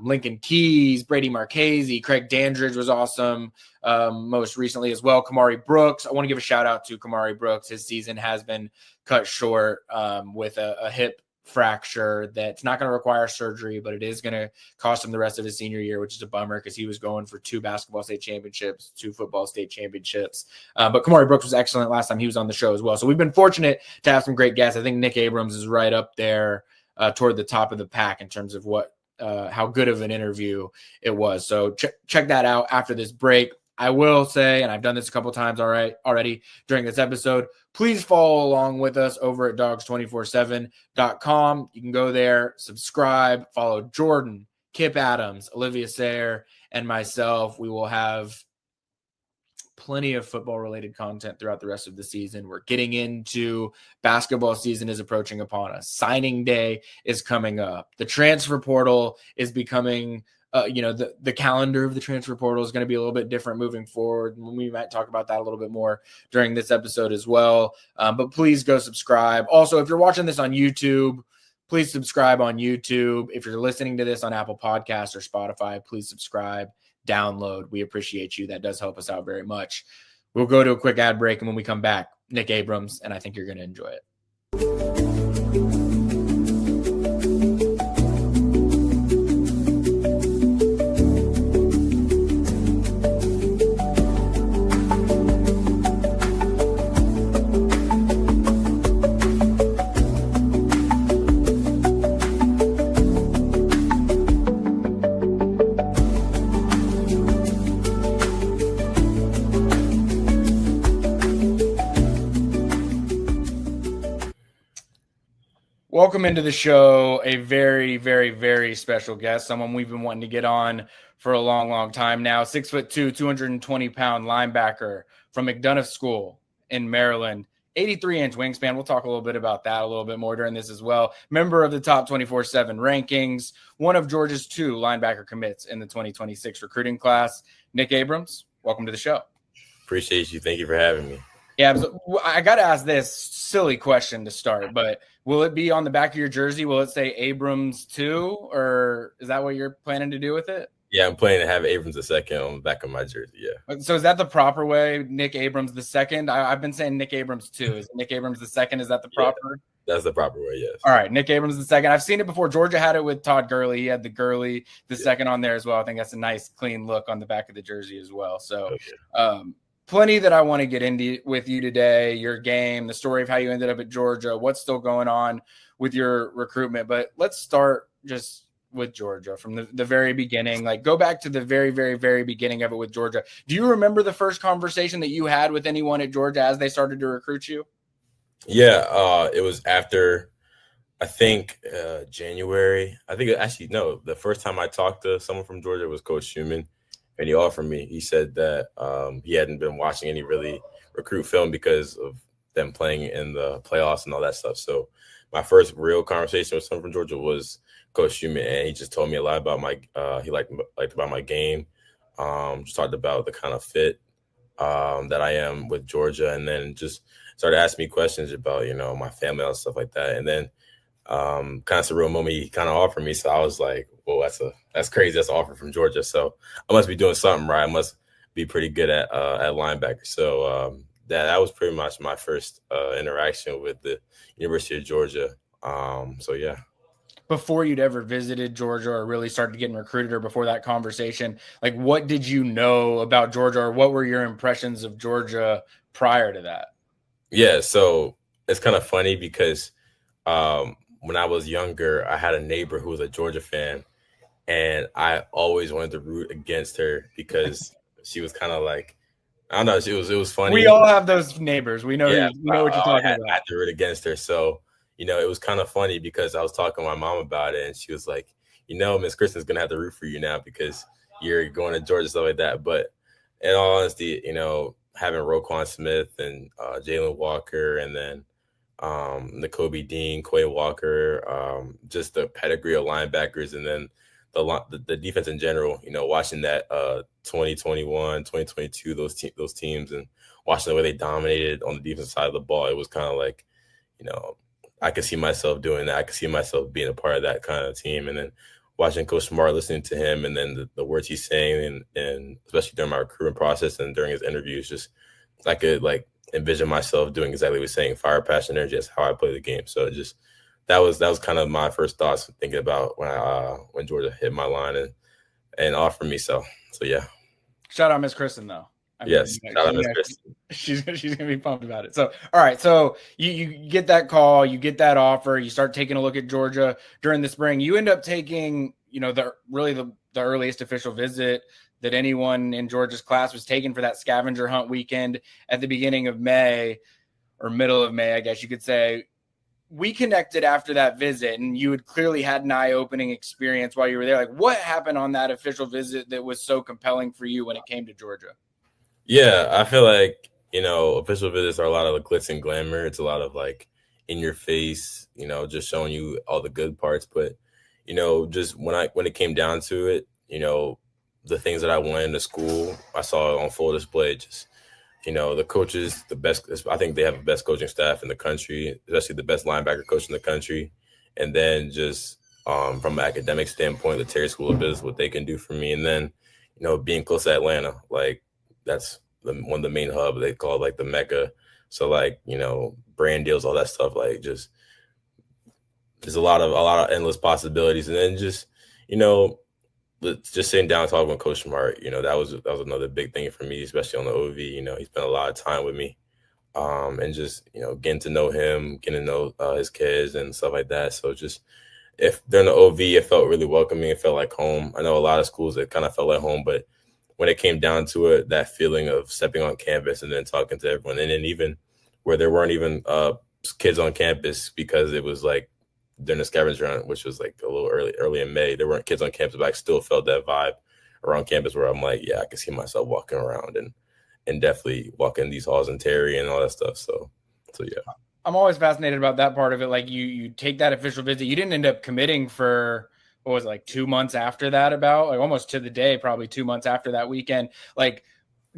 Lincoln Keys, Brady Marchese, Craig Dandridge was awesome most recently as well. Kamari Brooks. I want to give a shout out to Kamari Brooks. His season has been cut short with a hip fracture that's not going to require surgery, but it is going to cost him the rest of his senior year, which is a bummer because he was going for 2 basketball state championships, 2 football state championships. But Kamari Brooks was excellent last time he was on the show as well. So we've been fortunate to have some great guests. I think Nick Abrams is right up there toward the top of the pack in terms of how good of an interview it was. So check that out after this break. I will say, and I've done this a couple times already during this episode, please follow along with us over at dogs247.com. You can go there, subscribe, follow Jordan, Kip Adams, Olivia Sayre, and myself. We will have plenty of football related content throughout the rest of the season. We're getting into basketball season is approaching upon us. Signing day is coming up. The transfer portal is becoming the calendar of the transfer portal is going to be a little bit different moving forward. We might talk about that a little bit more during this episode as well. But please go subscribe. Also, if you're watching this on YouTube, please subscribe on YouTube. If you're listening to this on Apple Podcasts or Spotify, please subscribe, download. We appreciate you. That does help us out very much. We'll go to a quick ad break, and when we come back, Nick Abrams, and I think you're going to enjoy it. Welcome into the show, a very, very, very special guest, someone we've been wanting to get on for a long, long time now. 6'2", 220-pound linebacker from McDonough School in Maryland, 83-inch wingspan. We'll talk a little bit about that a little bit more during this as well. Member of the top 24/7 rankings, one of Georgia's 2 linebacker commits in the 2026 recruiting class. Nick Abrams, welcome to the show. Appreciate you. Thank you for having me. Yeah, I got to ask this silly question to start, but will it be on the back of your jersey? Will it say Abrams II, or is that what you're planning to do with it? Yeah, I'm planning to have Abrams II on the back of my jersey, yeah. So is that the proper way, Nick Abrams II? I've been saying Nick Abrams II. Is it Nick Abrams II? Is that the proper? Yeah, that's the proper way, yes. All right, Nick Abrams II. I've seen it before. Georgia had it with Todd Gurley. He had the Gurley, the second on there as well. I think that's a nice, clean look on the back of the jersey as well. So plenty that I want to get into with you today, your game, the story of how you ended up at Georgia, what's still going on with your recruitment. But let's start just with Georgia from the very beginning. Like, go back to the very, very, very beginning of it with Georgia. Do you remember the first conversation that you had with anyone at Georgia as they started to recruit you? Yeah, it was after, I think, January. I think actually, no, the first time I talked to someone from Georgia was Coach Schumann. And he offered me. He said that he hadn't been watching any really recruit film because of them playing in the playoffs and all that stuff. So my first real conversation with someone from Georgia was Coach Schumann, and he just told me a lot about my he liked about my game. Just talked about the kind of fit that I am with Georgia, and then just started asking me questions about my family and stuff like that. And then kind of surreal moment he kind of offered me. So I was like, well, that's crazy. That's an offer from Georgia. So I must be doing something right. I must be pretty good at linebacker. So that was pretty much my first interaction with the University of Georgia. So yeah. Before you'd ever visited Georgia or really started getting recruited, or before that conversation, like, what did you know about Georgia, or what were your impressions of Georgia prior to that? Yeah. So it's kind of funny because when I was younger, I had a neighbor who was a Georgia fan, and I always wanted to root against her because she was kind of like, I don't know, it was funny. We all have those neighbors. We know, we know what you're talking about. I had to root against her. So, it was kind of funny because I was talking to my mom about it, and she was like, Miss Kristen's going to have to root for you now because you're going to Georgia, stuff like that. But in all honesty, having Roquan Smith and Jalen Walker, and then Nakobe Dean, Quay Walker, just the pedigree of linebackers, and then the defense in general, watching that 2021, 2022, those teams, and watching the way they dominated on the defensive side of the ball, it was kind of like, I could see myself doing that. I could see myself being a part of that kind of team. And then watching Coach Smart, listening to him, and then the words he's saying, and especially during my recruiting process and during his interviews, just I could envision myself doing exactly what he's saying, fire, passion, energy. That's how I play the game. So that was kind of my first thoughts thinking about when Georgia hit my line and offered me. So yeah. Shout out Miss Kristen though. Yes, shout out Miss Kristen. She's gonna be pumped about it. So all right, so you get that call, you get that offer, you start taking a look at Georgia during the spring. You end up taking the earliest official visit that anyone in Georgia's class was taken for that scavenger hunt weekend at the beginning of May, or middle of May, I guess you could say. We connected after that visit, and you had clearly had an eye-opening experience while you were there. Like, what happened on that official visit that was so compelling for you when it came to Georgia? Yeah, I feel like, official visits are a lot of the glitz and glamour. It's a lot of like in your face, just showing you all the good parts. But, just when it came down to it, the things that I wanted in the school, I saw on full display. Just, the coaches, the best, I think they have the best coaching staff in the country, especially the best linebacker coach in the country. And then just from an academic standpoint, the Terry School of Business, what they can do for me. And then, being close to Atlanta, like that's one of the main hubs. They call it like the Mecca. So like, brand deals, all that stuff, like just there's a lot of endless possibilities. And then just, just sitting down talking with Coach Smart, that was another big thing for me, especially on the OV. He spent a lot of time with me. And just, getting to know him, getting to know his kids and stuff like that. So just if during the OV, it felt really welcoming. It felt like home. I know a lot of schools, it kind of felt like home, but when it came down to it, that feeling of stepping on campus and then talking to everyone, and then even where there weren't even kids on campus because it was like during the scavenger hunt, which was like a little early in May, there weren't kids on campus, but I still felt that vibe around campus where I'm like, yeah, I can see myself walking around and definitely walking these halls in Terry and all that stuff. So yeah. I'm always fascinated about that part of it. Like you take that official visit, you didn't end up committing for, what was it, like 2 months after that, about like almost to the day, probably 2 months after that weekend. Like,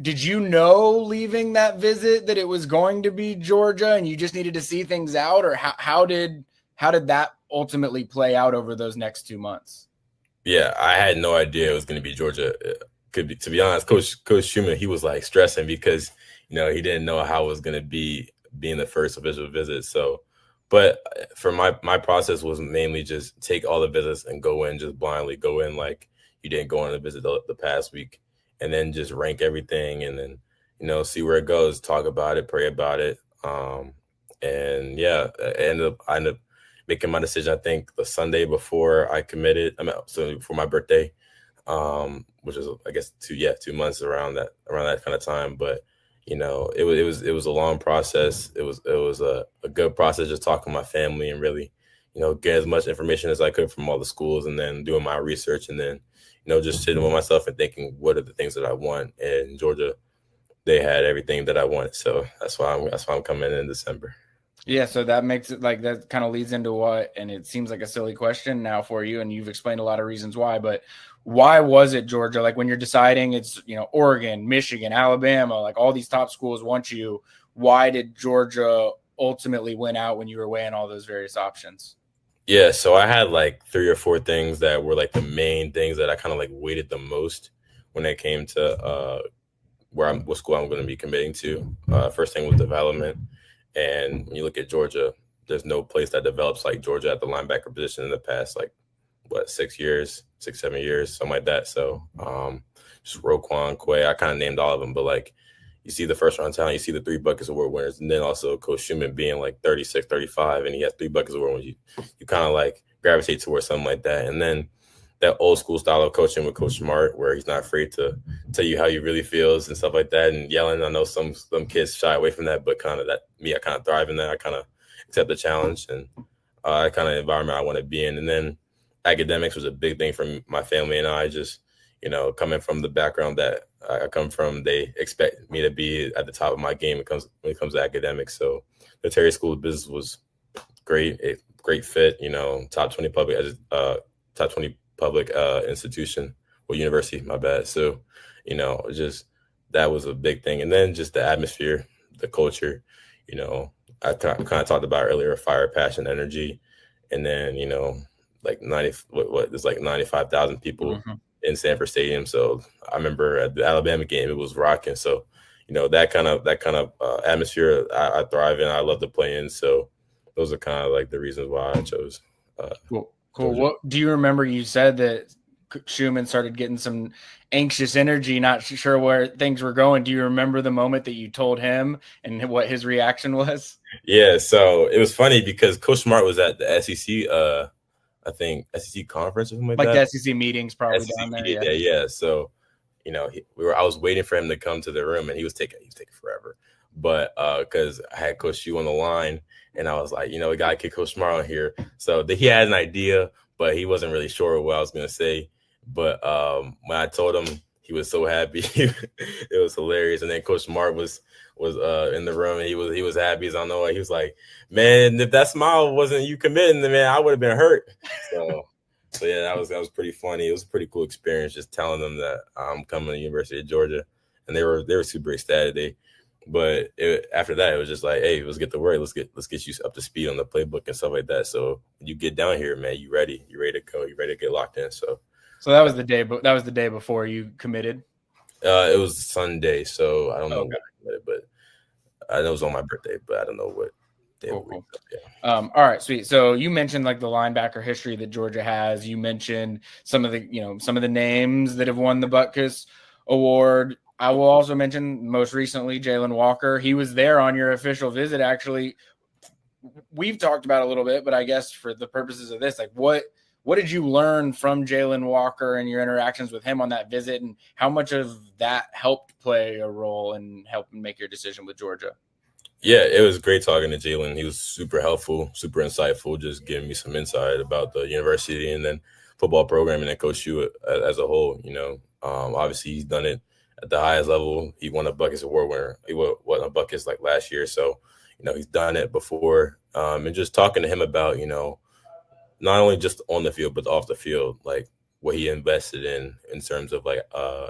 did you know leaving that visit that it was going to be Georgia and you just needed to see things out, or how did that ultimately play out over those next 2 months? Yeah, I had no idea it was going to be Georgia. To be honest, Coach Schumann, he was like stressing because, he didn't know how it was going to be being the first official visit. So, but for my process was mainly just take all the visits and go in, just blindly go in like you didn't go on a visit the past week, and then just rank everything and then, see where it goes, talk about it, pray about it. And yeah, I ended up making my decision, I think the Sunday before I committed. So for my birthday, which is, I guess, 2 months around that kind of time. But, it was a long process. It was a good process, just talking to my family and really, get as much information as I could from all the schools, and then doing my research, and then, just sitting with myself and thinking, what are the things that I want? And Georgia, they had everything that I wanted. So that's why I'm coming in December. Yeah, so that makes it like that kind of leads into what, and it seems like a silly question now for you, and you've explained a lot of reasons why, but why was it Georgia? Like when you're deciding it's, Oregon, Michigan, Alabama, like all these top schools want you, why did Georgia ultimately win out when you were weighing all those various options? Yeah, so I had like 3 or 4 things that were like the main things that I kind of like weighted the most when it came to what school I'm going to be committing to. First thing was development. And when you look at Georgia, there's no place that develops like Georgia at the linebacker position in the past, like, 6 years, 7 years, something like that. So just Roquan, Quay, I kind of named all of them. But, like, you see the first round talent, you see the 3 Buckets Award winners, and then also Coach Schumann being like 36, 35, and he has 3 Buckets Award winners. You kind of, like, gravitate towards something like that. And then that old school style of coaching with Coach Smart, where he's not afraid to tell you how he really feels and stuff like that, and yelling. I know some kids shy away from that, but kind of that me, I kind of thrive in that. I kind of accept the challenge, and that kind of environment I want to be in. And then academics was a big thing for my family and I. Just, coming from the background that I come from, they expect me to be at the top of my game when it comes to academics. So the Terry School of Business was great, great fit. Top 20 public institution or university, my bad. So, just that was a big thing. And then just the atmosphere, the culture, I kind of talked about earlier, fire, passion, energy. And then, like there's like 95,000 people in Sanford Stadium. So I remember at the Alabama game, it was rocking. So, that kind of atmosphere I thrive in. I love to play in. So those are kind of like the reasons why I chose. Cool. What do you remember? You said that Schumann started getting some anxious energy, not sure where things were going. Do you remember the moment that you told him and what his reaction was? Yeah, so it was funny because Coach Smart was at the SEC, I think SEC conference or something like that. Like the SEC meetings probably SEC down there. Media yeah. So, I was waiting for him to come to the room, and he was taking forever. But because I had Coach Shu on the line, and I was like, we got to kick Coach Smart on here. So he had an idea, but he wasn't really sure what I was going to say. But when I told him, he was so happy. It was hilarious. And then Coach Smart was in the room, and he was happy as I know. He was like, man, if that smile wasn't you committing, then man, I would have been hurt. So yeah, that was pretty funny. It was a pretty cool experience just telling them that I'm coming to the University of Georgia, and they were super ecstatic. But after that, it was just like, hey, let's get to work. Let's get you up to speed on the playbook and stuff like that. So when you get down here, man, you ready to go, you ready to get locked in. So that was the day, but that was the day before you committed. It was Sunday, so I don't know when I committed, but I know it was on my birthday, but I don't know what. Cool. Yeah. All right, sweet. So you mentioned like the linebacker history that Georgia has. You mentioned some of the names that have won the Butkus Award. I will also mention most recently Jalen Walker. He was there on your official visit. Actually, we've talked about it a little bit, but I guess for the purposes of this, like what did you learn from Jalen Walker and your interactions with him on that visit, and how much of that helped play a role in helping make your decision with Georgia? Yeah, it was great talking to Jalen. He was super helpful, super insightful, just giving me some insight about the university and then football program and then Coach Shu as a whole. Obviously he's done it at the highest level. He won a Butkus Award winner. He won a Butkus like last year. So, he's done it before. And just talking to him about, not only just on the field, but off the field, like what he invested in terms of like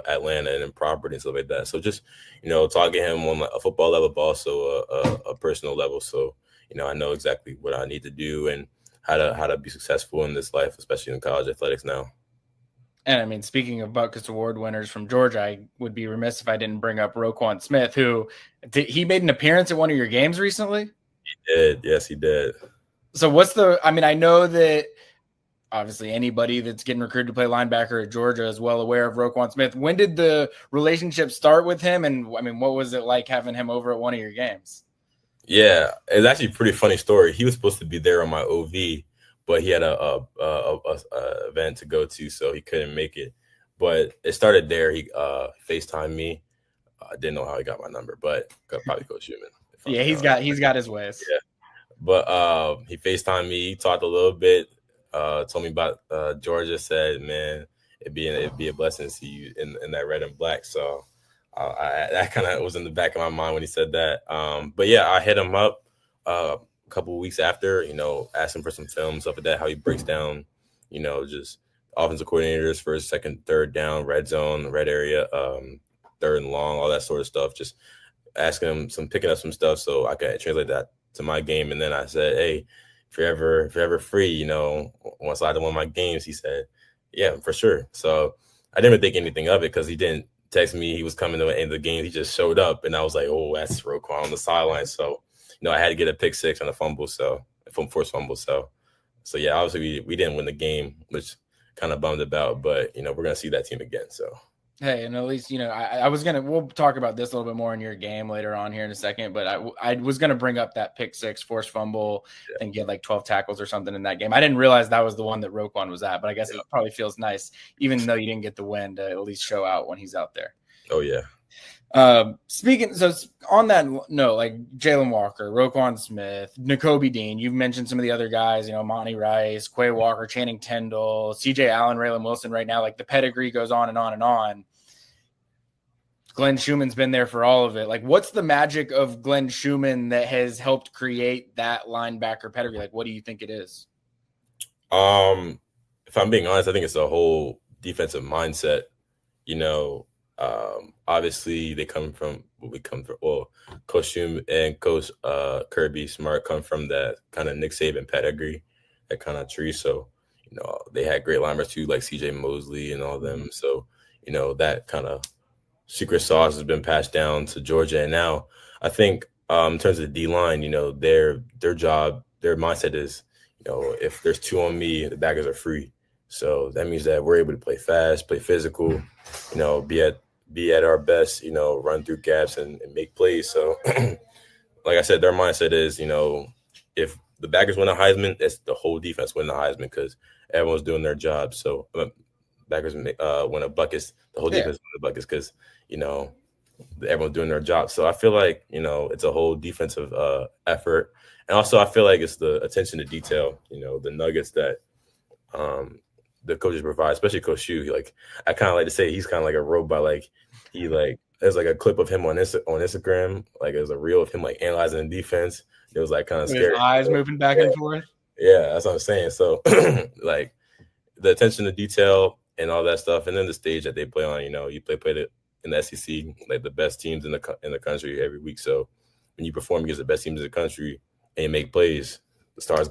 Atlanta and property and stuff like that. So just, talking to him on like a football level, but also a personal level. So, I know exactly what I need to do and how to be successful in this life, especially in college athletics now. And I mean, speaking of Butkus Award winners from Georgia, I would be remiss if I didn't bring up Roquan Smith, who he made an appearance at one of your games recently. He did. Yes, he did. So I know that obviously anybody that's getting recruited to play linebacker at Georgia is well aware of Roquan Smith. When did the relationship start with him? And I mean, what was it like having him over at one of your games? Yeah, it's actually a pretty funny story. He was supposed to be there on my OV, but he had a event to go to, so he couldn't make it. But it started there. He FaceTimed me. I didn't know how he got my number, but probably Coach Schumann. Yeah, he's got his ways. Yeah, but he FaceTimed me. He talked a little bit. Told me about Georgia. Said, man, it'd be a blessing to see you in that red and black. So that kind of was in the back of my mind when he said that. But yeah, I hit him up a couple of weeks after, asked him for some film, stuff like that, how he breaks down, just offensive coordinators first, second, third down, red zone, red area, third and long, all that sort of stuff. Just asking him picking up some stuff so I could translate that to my game. And then I said, hey, if you're ever free, once I won one of my games, he said, yeah, for sure. So I didn't even think anything of it because he didn't text me he was coming to the end of the game. He just showed up, and I was like, oh, that's Roquan on the sideline. So, I had to get a pick six and a fumble, forced fumble. So yeah, obviously we didn't win the game, which kind of bummed about, but, we're going to see that team again. So. Hey, and at least, we'll talk about this a little bit more in your game later on here in a second, but I was going to bring up that pick six, forced fumble, and get like 12 tackles or something in that game. I didn't realize that was the one that Roquan was at, but I guess it probably feels nice, even though you didn't get the win, to at least show out when he's out there. Oh, yeah. So on that note, like Jalen Walker, Roquan Smith, Nakobe Dean, you've mentioned some of the other guys, Monty Rice, Quay Walker, Channing Tindall, CJ Allen, Raylan Wilson right now, like the pedigree goes on and on and on. Glenn Schumann's been there for all of it. Like, what's the magic of Glenn Schumann that has helped create that linebacker pedigree? Like, what do you think it is? If I'm being honest, I think it's a whole defensive mindset. Obviously they come from what we come from. Well, Coach Schumann and Coach Kirby Smart come from that kind of Nick Saban pedigree, that kind of tree. So, they had great linebackers too, like CJ Mosley and all them. So, that kind of secret sauce has been passed down to Georgia. And now I think in terms of the D-line, their job, their mindset is, if there's two on me, the backers are free. So that means that we're able to play fast, play physical, be at our best, run through gaps and make plays. So like I said, their mindset is, if the backers win a Heisman, it's the whole defense win the Heisman because everyone's doing their job. So backers win a Butkus, the whole defense win a Butkus because, everyone's doing their job. So I feel like, it's a whole defensive effort. And also I feel like it's the attention to detail, the nuggets that the coaches provide, especially Coach Shu. Like, I kind of like to say he's kind of like a robot. Like, he like there's like a clip of him on Instagram. Like, there's a reel of him like analyzing the defense. It was like kind of scary. His eyes moving back and forth. Yeah, that's what I'm saying. So like the attention to detail and all that stuff, and then the stage that they play on. You play it in the SEC, like the best teams in the country every week. So when you perform against the best teams in the country and you make plays, the spotlight's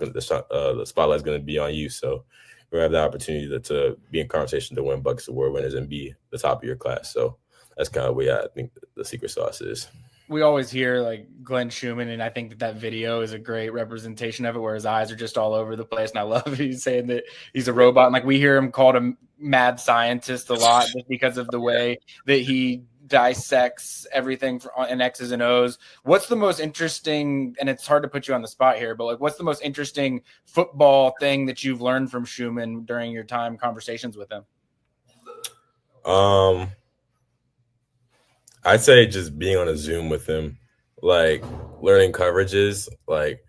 going to be on you. So we have the opportunity to be in conversation to win Buckets Award winners and be the top of your class. So that's kind of where I think the secret sauce is. We always hear like Glenn Schumann, and I think that video is a great representation of it, where his eyes are just all over the place. And I love he's saying that he's a robot. And like we hear him called a mad scientist a lot just because of the way that he dissects everything in X's and O's. What's the most interesting, and it's hard to put you on the spot here, but like what's the most interesting football thing that you've learned from Schumann during your time conversations with him? I'd say just being on a Zoom with him, like learning coverages, like,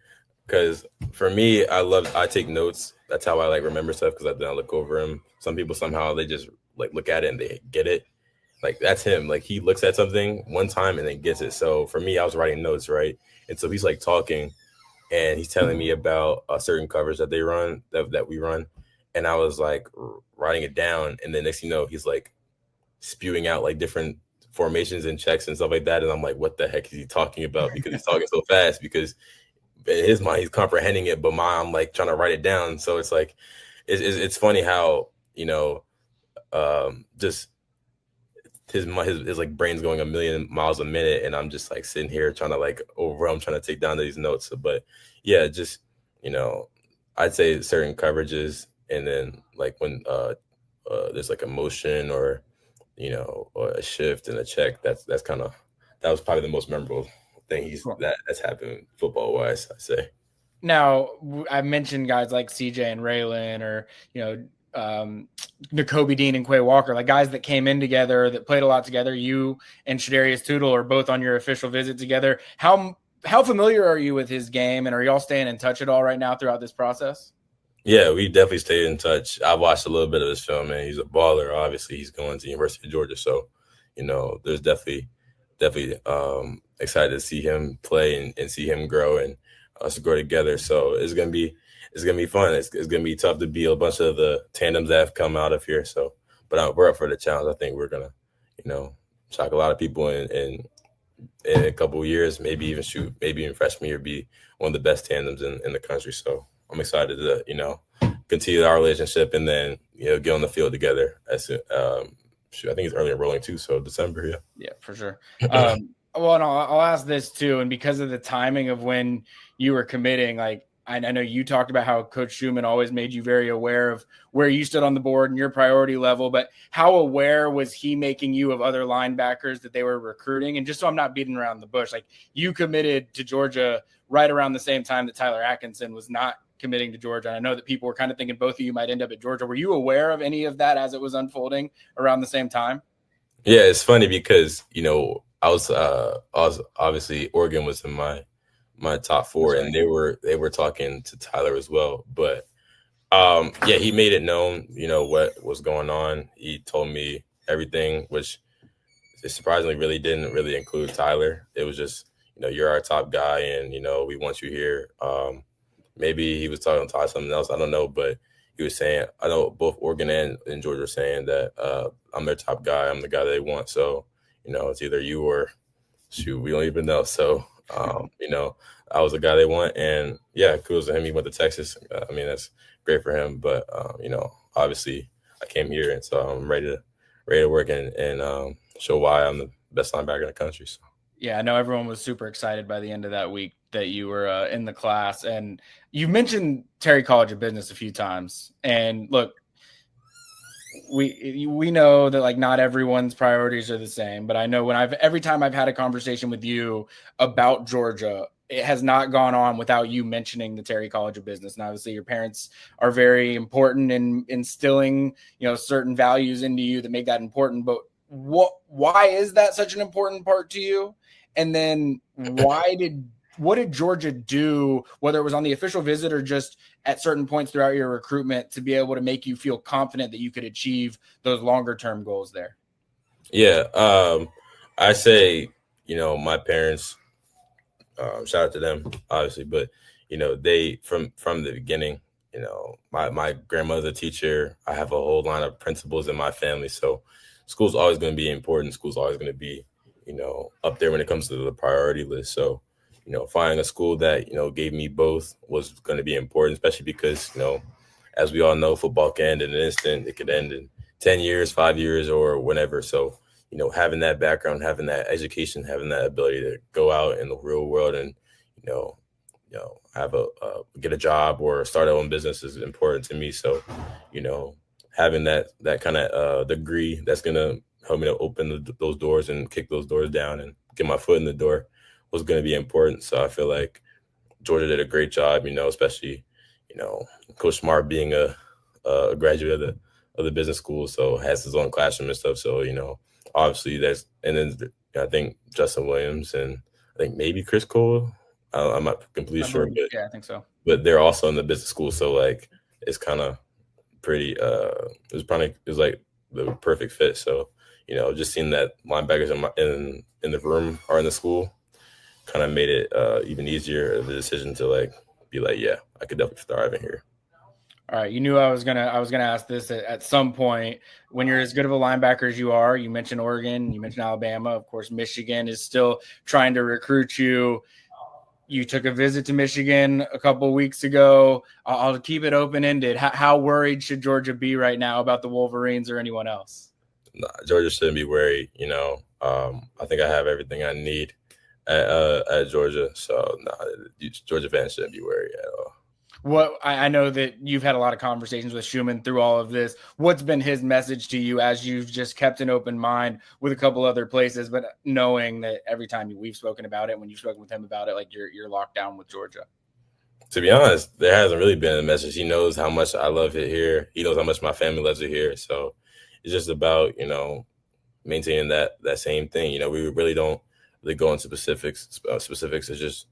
because for me, I take notes. That's how I like remember stuff, because then I look over him. Some people somehow they just like look at it and they get it. Like that's him. Like he looks at something one time and then gets it. So for me, I was writing notes, right? And so he's like talking and he's telling me about a certain coverage that they run, that we run. And I was like writing it down. And then next thing you know, he's like spewing out like different formations and checks and stuff like that. And I'm like, what the heck is he talking about? Because he's talking so fast, because in his mind, he's comprehending it. But I'm like trying to write it down. So it's like, it's funny how, just his like brain's going a million miles a minute. And I'm just like sitting here trying to like overwhelm, trying to take down these notes. But yeah, just, I'd say certain coverages. And then like when there's like a motion or a shift and a check, that was probably the most memorable thing that's happened football wise, I'd say. Now, I mentioned guys like CJ and Raylan, or Nakobe Dean and Quay Walker, like guys that came in together, that played a lot together. You and Shadarius Tootle are both on your official visit together. How familiar are you with his game, and are y'all staying in touch at all right now throughout this process? Yeah, we definitely stayed in touch. I watched a little bit of his film, and he's a baller. Obviously, he's going to the University of Georgia, so there's definitely excited to see him play and see him grow and us grow together. So it's gonna be fun. It's gonna be tough to be a bunch of the tandems that have come out of here. So, but we're up for the challenge. I think we're gonna shock a lot of people in a couple of years. Maybe even freshman year, be one of the best tandems in the country. So I'm excited to, continue our relationship and then, get on the field together. I think it's early enrolling too. So December, yeah. Yeah, for sure. Well, and I'll ask this too. And because of the timing of when you were committing, like, I know you talked about how Coach Schumann always made you very aware of where you stood on the board and your priority level, but how aware was he making you of other linebackers that they were recruiting? And just so I'm not beating around the bush, like you committed to Georgia right around the same time that Tyler Atkinson was not committing to Georgia. And I know that people were kind of thinking both of you might end up at Georgia. Were you aware of any of that as it was unfolding around the same time? Yeah, it's funny because, I was obviously Oregon was in my top four, and they were talking to Tyler as well. But yeah, he made it known, what was going on. He told me everything, which surprisingly really didn't really include Tyler. It was just, you're our top guy, and we want you here. Maybe he was talking to something else, I don't know, but he was saying, I know both Oregon and Georgia are saying that I'm their top guy. I'm the guy they want. So, it's either you or shoot, we don't even know. So, I was the guy they want, and yeah, kudos to him. He went to Texas. That's great for him. But obviously, I came here, and so I'm ready to work and show why I'm the best linebacker in the country. So. Yeah, I know everyone was super excited by the end of that week that you were in the class, and you mentioned Terry College of Business a few times. And look, we know that like not everyone's priorities are the same, but I know every time I've had a conversation with you about Georgia, it has not gone on without you mentioning the Terry College of Business. And obviously your parents are very important in instilling, certain values into you that make that important. But why is that such an important part to you? And then why did what did Georgia do, whether it was on the official visit or just at certain points throughout your recruitment, to be able to make you feel confident that you could achieve those longer term goals there? Yeah. I say, my parents, shout out to them, obviously, but, they, from the beginning, my grandmother's a teacher. I have a whole line of principals in my family. So school's always going to be important. School's always going to be, up there when it comes to the priority list. So, finding a school that, gave me both was going to be important, especially because, as we all know, football can end in an instant. It could end in 10 years, 5 years, or whenever. So, having that background, having that education, having that ability to go out in the real world and, have get a job or start our own business is important to me. So, having that kind of degree that's going to help me to open those doors and kick those doors down and get my foot in the door was going to be important. So I feel like Georgia did a great job, especially, Coach Smart being a graduate of the business school, so has his own classroom and stuff. So, obviously and then I think Justin Williams and I think maybe Chris Cole. I'm not completely sure, but yeah, I think so. But they're also in the business school, so like it's kind of pretty. It was like the perfect fit. So just seeing that linebackers in the room or in the school kind of made it even easier of a decision to like be like, yeah, I could definitely thrive in here. All right, you knew I was gonna ask this at some point. When you're as good of a linebacker as you are, you mentioned Oregon, you mentioned Alabama, of course, Michigan is still trying to recruit you. You took a visit to Michigan a couple of weeks ago. I'll keep it open-ended. How worried should Georgia be right now about the Wolverines or anyone else? Nah, Georgia shouldn't be worried. I think I have everything I need at Georgia. So Georgia fans shouldn't be worried at all. What I know that you've had a lot of conversations with Schumann through all of this. What's been his message to you as you've just kept an open mind with a couple other places, but knowing that every time we've spoken about it, when you've spoken with him about it, like you're locked down with Georgia? To be honest, there hasn't really been a message. He knows how much I love it here. He knows how much my family loves it here. So it's just about, maintaining that same thing. We really don't really go into specifics. Specifics is just,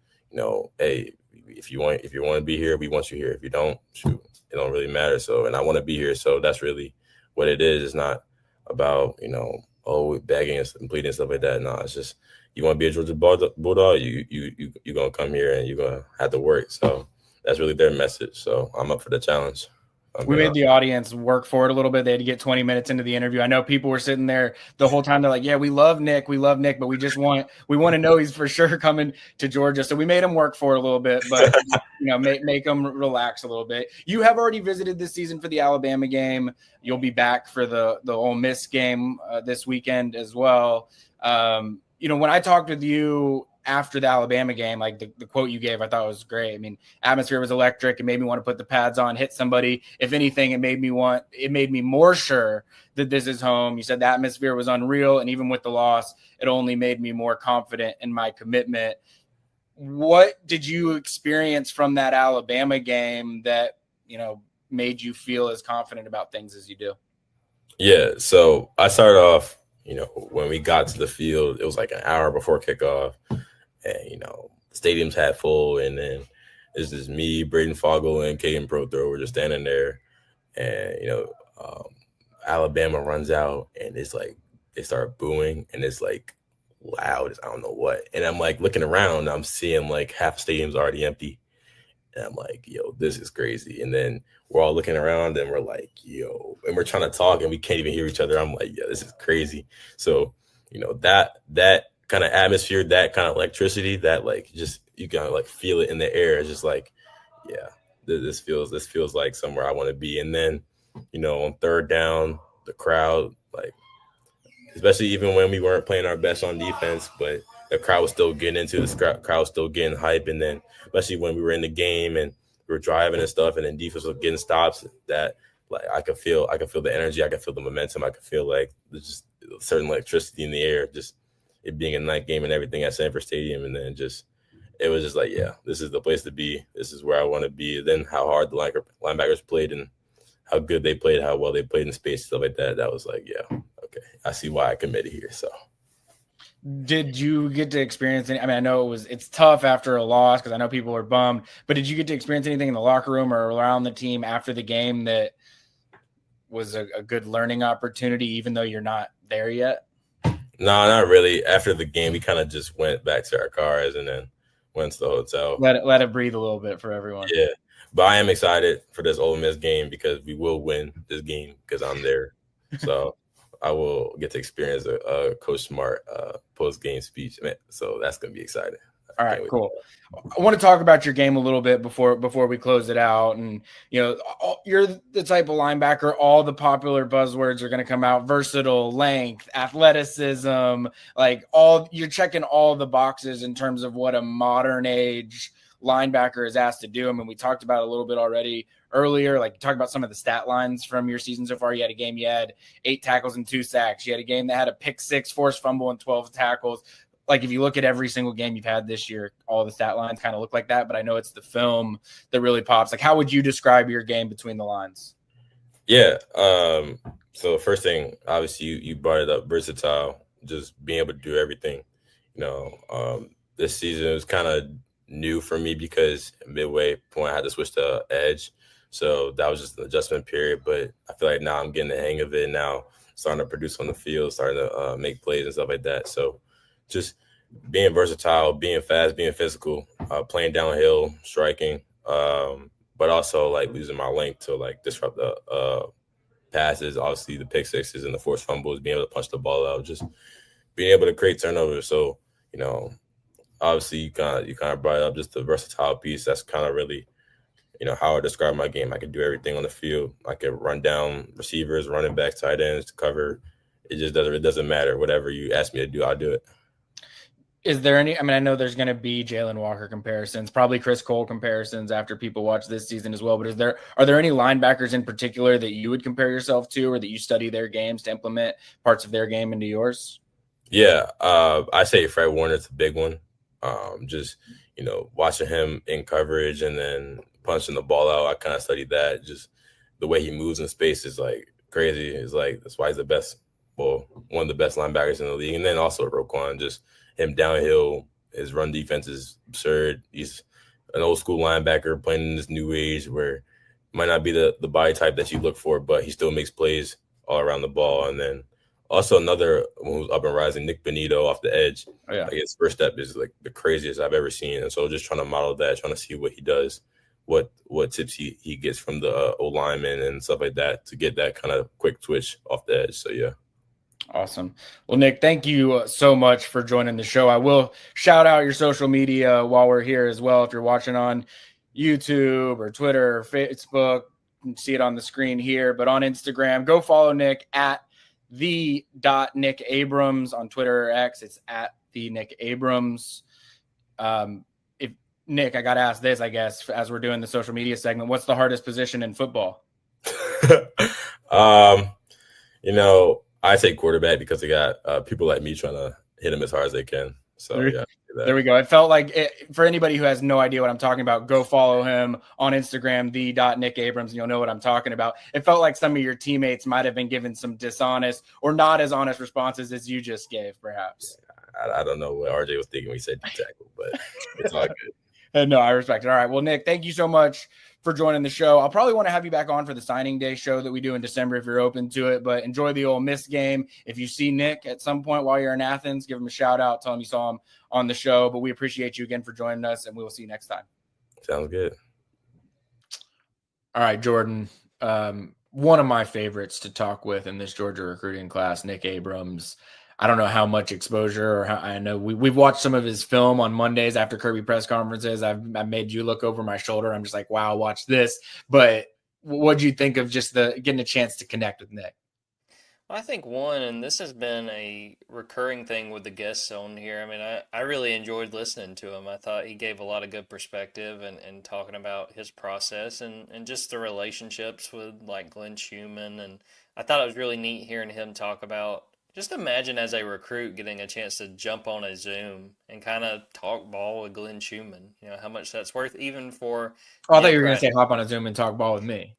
hey, if you want to be here, we want you here. If you don't, shoot, it don't really matter. So, and I want to be here. So that's really what it is. It's not about, begging and pleading and stuff like that. No, it's just, you want to be a Georgia Bulldog, you're going to come here and you're going to have to work. So that's really their message. So I'm up for the challenge. We made the audience work for it a little bit. They had to get 20 minutes into the interview. I know people were sitting there the whole time. They're like, yeah, we love Nick, but we want to know he's for sure coming to Georgia. So we made him work for it a little bit, but make him relax a little bit. You have already visited this season for the Alabama game. You'll be back for the Ole Miss game this weekend as well. When I talked with you after the Alabama game, like the quote you gave, I thought was great. I mean, atmosphere was electric. It made me want to put the pads on, hit somebody. If anything, it made me more sure that this is home. You said the atmosphere was unreal. And even with the loss, it only made me more confident in my commitment. What did you experience from that Alabama game that, made you feel as confident about things as you do? Yeah. So I started off, when we got to the field, it was like an hour before kickoff. And, stadium's half full. And then it's just me, Braden Fogel, and Caden Prothrow. We're just standing there. And, Alabama runs out. And it's like they start booing. And it's like loud as I don't know what. And I'm like looking around. I'm seeing like half the stadium's already empty. And I'm like, yo, this is crazy. And then we're all looking around and we're like, yo, and we're trying to talk and we can't even hear each other. I'm like, yeah, this is crazy. So, that kind of atmosphere, that kind of electricity, that like just you can like feel it in the air. It's just like, yeah, this feels like somewhere I want to be. And then, on third down, the crowd, like, especially even when we weren't playing our best on defense, but the crowd was still getting into the crowd was still getting hype. And then especially when we were in the game and we were driving and stuff, and then defense was getting stops, that like I could feel the energy, I could feel the momentum, I could feel like there's just a certain electricity in the air, just it being a night game and everything at Sanford Stadium. And then it was just like, yeah, this is the place to be. This is where I want to be. And then how hard the linebackers played and how good they played, how well they played in space, stuff like that. That was like, yeah, okay, I see why I committed here. So Did you get to experience any? I mean, I know it's tough after a loss because I know people are bummed, but did you get to experience anything in the locker room or around the team after the game that was a good learning opportunity, even though you're not there yet? No, not really. After the game, we kind of just went back to our cars and then went to the hotel. Let it breathe a little bit for everyone. Yeah, but I am excited for this Ole Miss game because we will win this game because I'm there. So I will get to experience a Coach Smart post-game speech. Man, so that's going to be exciting. All right, cool. I want to talk about your game a little bit before we close it out. And, you're the type of linebacker, all the popular buzzwords are going to come out: versatile, length, athleticism, you're checking all the boxes in terms of what a modern age linebacker is asked to do. I mean, we talked about a little bit already earlier, talk about some of the stat lines from your season so far. You had a game, you had 8 tackles and 2 sacks. You had a game that had a pick 6, forced fumble, and 12 tackles. If you look at every single game you've had this year, all the stat lines kind of look like that, but I know it's the film that really pops. How would you describe your game between the lines? Yeah. So first thing, obviously you brought it up, versatile, just being able to do everything. This season was kind of new for me because midway point I had to switch to edge. So that was just an adjustment period, but I feel like now I'm getting the hang of it now, starting to produce on the field, starting to make plays and stuff like that. So just being versatile, being fast, being physical, playing downhill, striking, but also using my length to disrupt the passes, obviously the pick sixes and the forced fumbles, being able to punch the ball out, just being able to create turnovers. So, obviously you kind of brought up just the versatile piece. That's kind of really, how I describe my game. I can do everything on the field. I can run down receivers, running backs, tight ends, to cover. It doesn't matter. Whatever you ask me to do, I'll do it. Is there any, I know there's going to be Jalen Walker comparisons, probably Chris Cole comparisons after people watch this season as well, but are there any linebackers in particular that you would compare yourself to, or that you study their games to implement parts of their game into yours? Yeah. I say Fred Warner's a big one. Just, watching him in coverage and then punching the ball out. I kind of studied that. Just the way he moves in space is crazy. It's that's why he's the best, one of the best linebackers in the league. And then also Roquan, just him downhill, his run defense is absurd. He's an old school linebacker playing in this new age where might not be the body type that you look for, but he still makes plays all around the ball. And then also another one who's up and rising, Nick Benito off the edge. Oh, yeah. His first step is the craziest I've ever seen. And so just trying to model that, trying to see what he does, what tips he gets from the O-lineman and stuff like that to get that kind of quick twitch off the edge. So, yeah. Awesome. Well, Nick, thank you so much for joining the show. I will shout out your social media while we're here as well. If you're watching on YouTube or Twitter or Facebook, you can see it on the screen here. But on Instagram, go follow Nick at @Nick Abrams. On Twitter or X, it's at Nick Abrams. If Nick, I got to ask this, I guess, as we're doing the social media segment, what's the hardest position in football? I say quarterback because they got people like me trying to hit him as hard as they can. So, yeah. There we go. It felt like for anybody who has no idea what I'm talking about, go follow him on Instagram, @Nick Abrams, and you'll know what I'm talking about. It felt like some of your teammates might have been given some dishonest or not as honest responses as you just gave, perhaps. I don't know what RJ was thinking when he said D-tackle, but it's all good. No, I respect it. All right. Well, Nick, thank you so much for joining the show. I'll probably want to have you back on for the signing day show that we do in December if you're open to it, but enjoy the Ole Miss game. If you see Nick at some point while you're in Athens, give him a shout out, tell him you saw him on the show, but we appreciate you again for joining us, and we will see you next time. Sounds good. All right, Jordan. One of my favorites to talk with in this Georgia recruiting class, Nick Abrams. I don't know how much exposure, or I know we've watched some of his film on Mondays after Kirby press conferences. I've made you look over my shoulder. I'm just like, wow, watch this. But what'd you think of just getting a chance to connect with Nick? Well, I think one, and this has been a recurring thing with the guests on here. I mean, I really enjoyed listening to him. I thought he gave a lot of good perspective and talking about his process and just the relationships with Glenn Schumann. And I thought it was really neat hearing him talk about, just imagine as a recruit getting a chance to jump on a Zoom and kind of talk ball with Glenn Schumann. How much that's worth even for. Oh, I thought you were going to say hop on a Zoom and talk ball with me.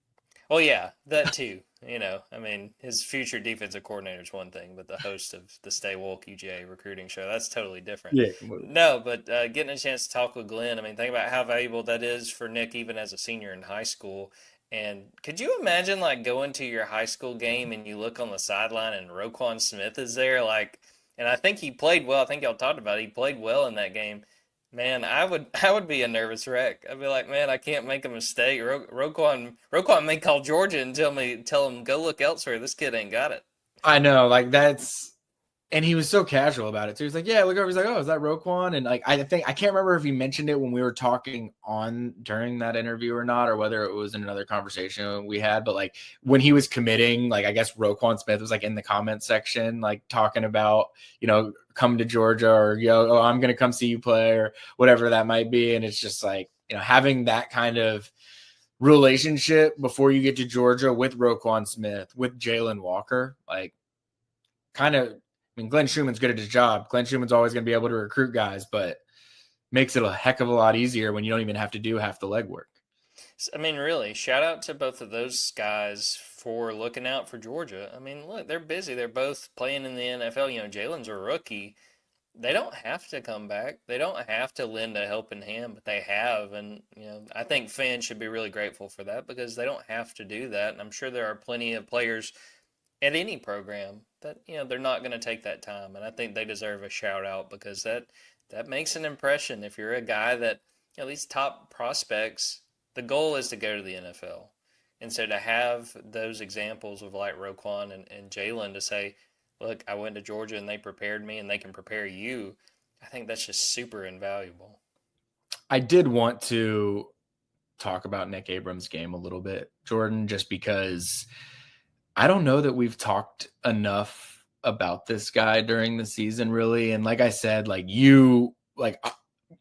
Well, yeah, that too. I mean, his future defensive coordinator is one thing, but the host of the Stay Wolk UGA recruiting show, that's totally different. Yeah. No, but getting a chance to talk with Glenn, I mean, think about how valuable that is for Nick, even as a senior in high school. And could you imagine like going to your high school game and you look on the sideline and Roquan Smith is there? Like, and I think he played well. I think y'all talked about it. He played well in that game. Man, I would be a nervous wreck. I'd be like, man, I can't make a mistake. Roquan may call Georgia and tell him go look elsewhere. This kid ain't got it. I know, like and he was so casual about it too. He's like, yeah, look over. He's like, oh, is that Roquan? And like, I can't remember if he mentioned it when we were talking during that interview or not, or whether it was in another conversation we had. But like when he was committing, like I guess Roquan Smith was like in the comment section, like talking about, come to Georgia or, I'm going to come see you play or whatever that might be. And it's just like, having that kind of relationship before you get to Georgia with Roquan Smith, with Jalen Walker, like kind of, I mean, Glenn Schumann's good at his job. Glenn Schumann's always going to be able to recruit guys, but makes it a heck of a lot easier when you don't even have to do half the legwork. I mean, really, shout out to both of those guys for looking out for Georgia. I mean, look, they're busy. They're both playing in the NFL. Jalen's a rookie. They don't have to come back. They don't have to lend a helping hand, but they have. And, I think fans should be really grateful for that because they don't have to do that. And I'm sure there are plenty of players at any program that, they're not going to take that time. And I think they deserve a shout out because that makes an impression. If you're a guy that, these top prospects, the goal is to go to the NFL. And so to have those examples of like Roquan and Jalen to say, look, I went to Georgia and they prepared me and they can prepare you, I think that's just super invaluable. I did want to talk about Nick Abrams' game a little bit, Jordan, just because I don't know that we've talked enough about this guy during the season, really. And like I said, like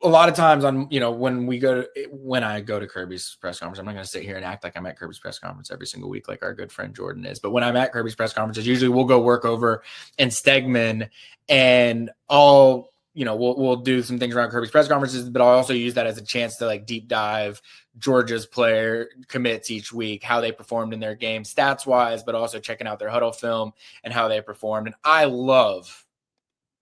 a lot of times when I go to Kirby's press conference, I'm not going to sit here and act like I'm at Kirby's press conference every single week, like our good friend Jordan is. But when I'm at Kirby's press conferences, usually we'll go work over in Stegman and we'll do some things around Kirby's press conferences, but I'll also use that as a chance to like deep dive Georgia's player commits each week, how they performed in their game stats wise, but also checking out their huddle film and how they performed. And I love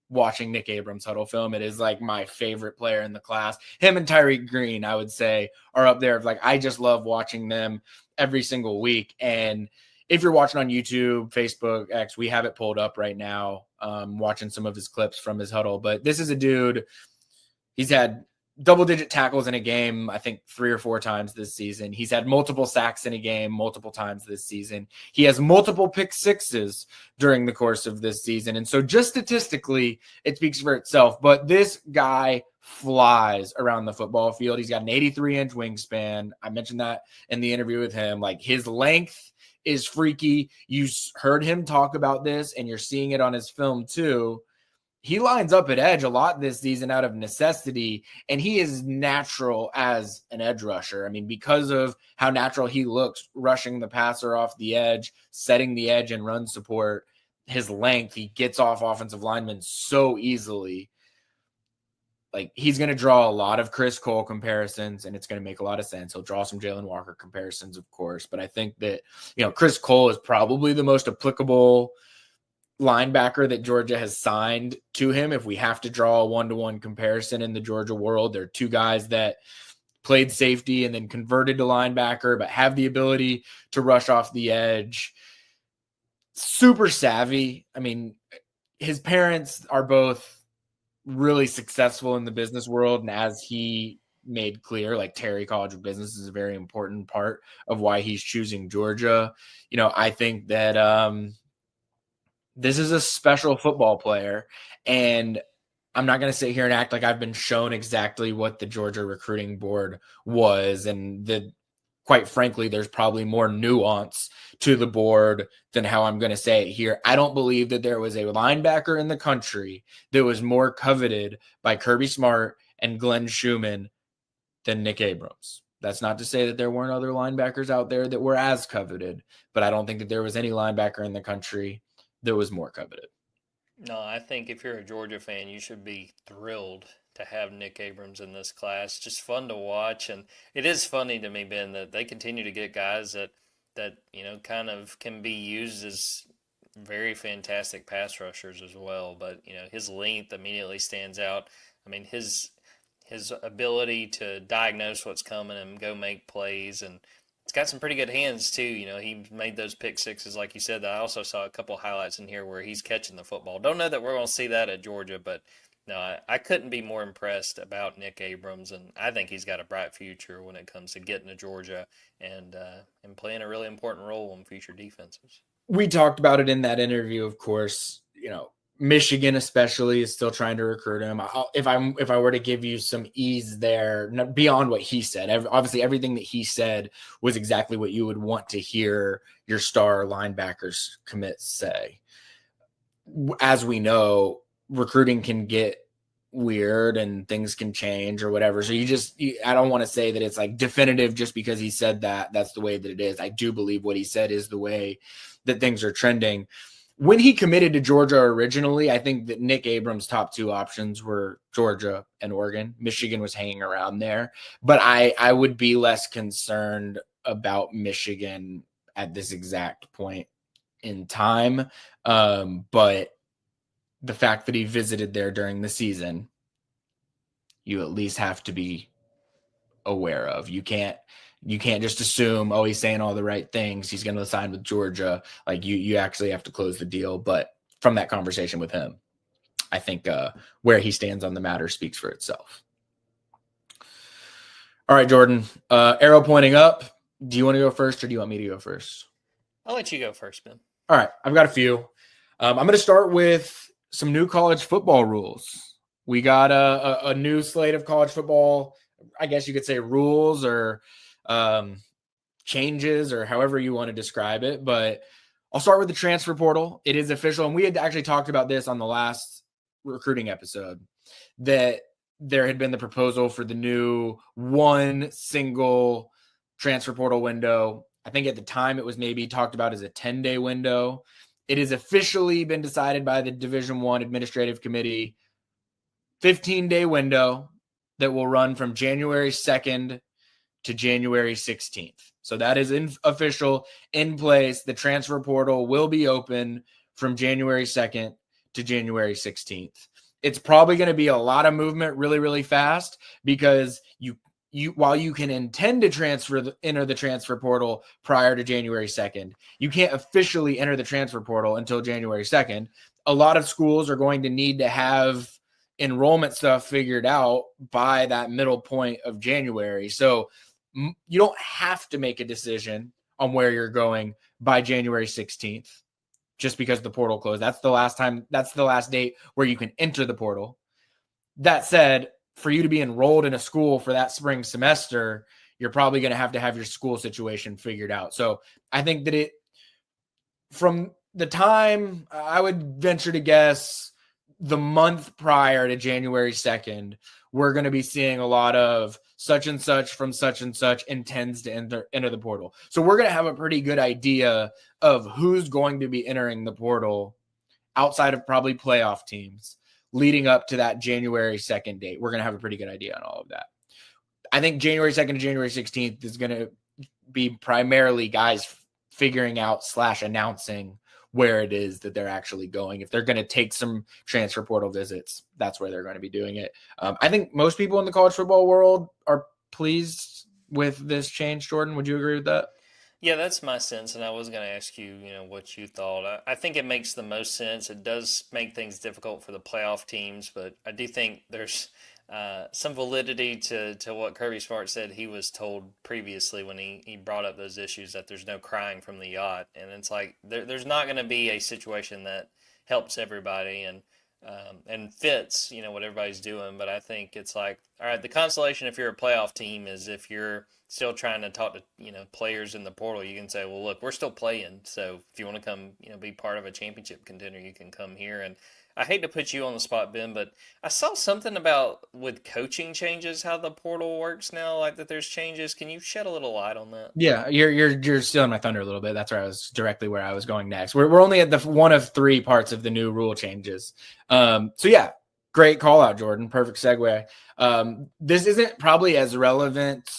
watching Nick Abrams huddle film. It is like my favorite player in the class. Him and Tyreek Green, I would say, are up there. Like, I just love watching them every single week. And if you're watching on YouTube, Facebook, X, we have it pulled up right now, watching some of his clips from his huddle. But this is a dude, he's had double-digit tackles in a game, I think 3 or 4 times this season. He's had multiple sacks in a game multiple times this season. He has multiple pick sixes during the course of this season. And so just statistically, it speaks for itself. But this guy flies around the football field. He's got an 83-inch wingspan. I mentioned that in the interview with him. Like, his length is freaky. You heard him talk about this, and you're seeing it on his film too. He lines up at edge a lot this season out of necessity, and he is natural as an edge rusher. I mean, because of how natural he looks rushing the passer off the edge, setting the edge and run support, his length, he gets off offensive linemen so easily. Like, he's going to draw a lot of Chris Cole comparisons, and it's going to make a lot of sense. He'll draw some Jalen Walker comparisons, of course, but I think that, Chris Cole is probably the most applicable linebacker that Georgia has signed to him. If we have to draw a one-to-one comparison in the Georgia world, there are 2 guys that played safety and then converted to linebacker, but have the ability to rush off the edge. Super savvy. I mean, his parents are both really successful in the business world. And as he made clear, like, Terry College of Business is a very important part of why he's choosing Georgia. I think that, this is a special football player, and I'm not going to sit here and act like I've been shown exactly what the Georgia recruiting board was. And quite frankly, there's probably more nuance to the board than how I'm going to say it here. I don't believe that there was a linebacker in the country that was more coveted by Kirby Smart and Glenn Schumann than Nick Abrams. That's not to say that there weren't other linebackers out there that were as coveted, but I don't think that there was any linebacker in the country that was more coveted. No, I think if you're a Georgia fan, you should be thrilled to have Nick Abrams in this class. Just fun to watch. And it is funny to me, Ben, that they continue to get guys that that, kind of can be used as very fantastic pass rushers as well. But, his length immediately stands out. I mean, his ability to diagnose what's coming and go make plays, and it's got some pretty good hands too. He made those pick sixes, like you said. I also saw a couple highlights in here where he's catching the football. Don't know that we're going to see that at Georgia, but no, I couldn't be more impressed about Nick Abrams, and I think he's got a bright future when it comes to getting to Georgia and playing a really important role in future defenses. We talked about it in that interview, of course. Michigan especially is still trying to recruit him. If I were to give you some ease there, beyond what he said, obviously everything that he said was exactly what you would want to hear your star linebackers commits say. As we know, recruiting can get weird and things can change or whatever. So I don't want to say that it's like definitive just because he said that that's the way that it is. I do believe what he said is the way that things are trending. When he committed to Georgia originally, I think that Nick Abrams' top two options were Georgia and Oregon. Michigan was hanging around there, but I would be less concerned about Michigan at this exact point in time. But the fact that he visited there during the season, you at least have to be aware of. You can't just assume, oh, he's saying all the right things, he's going to sign with Georgia. Like you actually have to close the deal. But from that conversation with him, I think where he stands on the matter speaks for itself. All right, Jordan, arrow pointing up. Do you want to go first or do you want me to go first? I'll let you go first, Ben. All right, I've got a few. I'm going to start with some new college football rules. We got a new slate of college football, I guess you could say rules or changes or however you want to describe it. But I'll start with the transfer portal. It is official. And we had actually talked about this on the last recruiting episode, that there had been the proposal for the new one single transfer portal window. I think at the time it was maybe talked about as a 10-day window. It has officially been decided by the Division I Administrative Committee, 15-day window that will run from January 2nd to January 16th. So that is official, in place. The transfer portal will be open from January 2nd to January 16th. It's probably going to be a lot of movement really, really fast, because you while you can intend to enter the transfer portal prior to January 2nd, you can't officially enter the transfer portal until January 2nd. A lot of schools are going to need to have enrollment stuff figured out by that middle point of January. So you don't have to make a decision on where you're going by January 16th just because the portal closed. That's the last date where you can enter the portal. That said, for you to be enrolled in a school for that spring semester, you're probably going to have your school situation figured out. So I think that from the time, I would venture to guess the month prior to January 2nd, we're going to be seeing a lot of such and such from such and such intends to enter the portal. So we're going to have a pretty good idea of who's going to be entering the portal outside of probably playoff teams leading up to that January 2nd date. We're going to have a pretty good idea on all of that. I think January 2nd to January 16th is going to be primarily guys figuring out / announcing where it is that they're actually going. If they're going to take some transfer portal visits, that's where they're going to be doing it. I think most people in the college football world are pleased with this change. Jordan, would you agree with that? Yeah, that's my sense, and I was going to ask you, what you thought. I think it makes the most sense. It does make things difficult for the playoff teams, but I do think there's some validity to what Kirby Smart said he was told previously when he brought up those issues, that there's no crying from the yacht. And it's like there's not going to be a situation that helps everybody and fits, what everybody's doing. But I think it's like, all right, the consolation if you're a playoff team is if you're still trying to talk to, players in the portal, you can say, well, look, we're still playing. So if you want to come, be part of a championship contender, you can come here. And I hate to put you on the spot, Ben, but I saw something about with coaching changes, how the portal works now, like that there's changes. Can you shed a little light on that? Yeah, you're stealing my thunder a little bit. That's where I was going next. We're only at the one of three parts of the new rule changes. So yeah, great call out, Jordan. Perfect segue. This isn't probably as relevant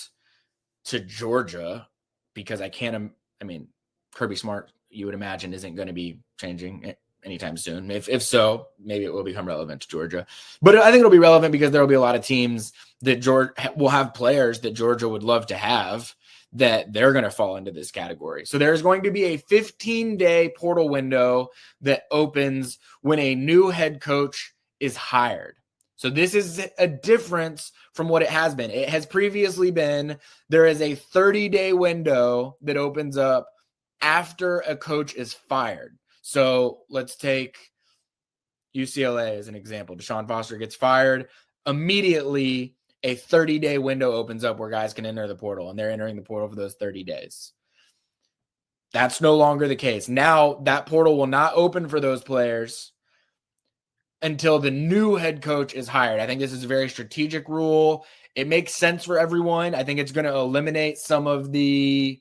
to Georgia because I can't I mean, Kirby Smart, you would imagine, isn't going to be changing anytime soon. If so, maybe it will become relevant to Georgia. But I think it'll be relevant because there will be a lot of teams that Georgia will have players that Georgia would love to have that they're going to fall into this category. So there's going to be a 15-day portal window that opens when a new head coach is hired. So this is a difference from what it has been. It has previously been there is a 30-day window that opens up after a coach is fired. So let's take UCLA as an example. Deshaun Foster gets fired. Immediately, a 30-day window opens up where guys can enter the portal, and they're entering the portal for those 30 days. That's no longer the case. Now that portal will not open for those players until the new head coach is hired. I think this is a very strategic rule. It makes sense for everyone. I think it's going to eliminate some of the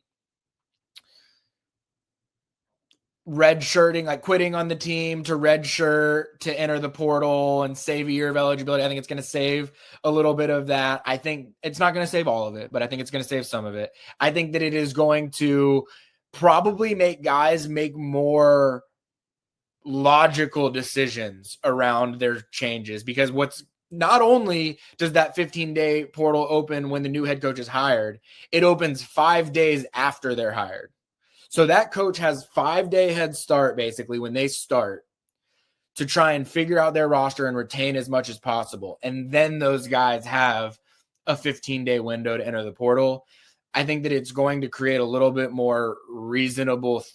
red shirting, like quitting on the team to red shirt to enter the portal and save a year of eligibility. I think it's going to save a little bit of that. I think it's not going to save all of it, but I think it's going to save some of it. I think that it is going to probably make guys make more logical decisions around their changes, because what's not only does that 15-day portal open when the new head coach is hired, it opens 5 days after they're hired. So that coach has 5-day head start basically when they start to try and figure out their roster and retain as much as possible. And then those guys have a 15-day window to enter the portal. I think that it's going to create a little bit more reasonable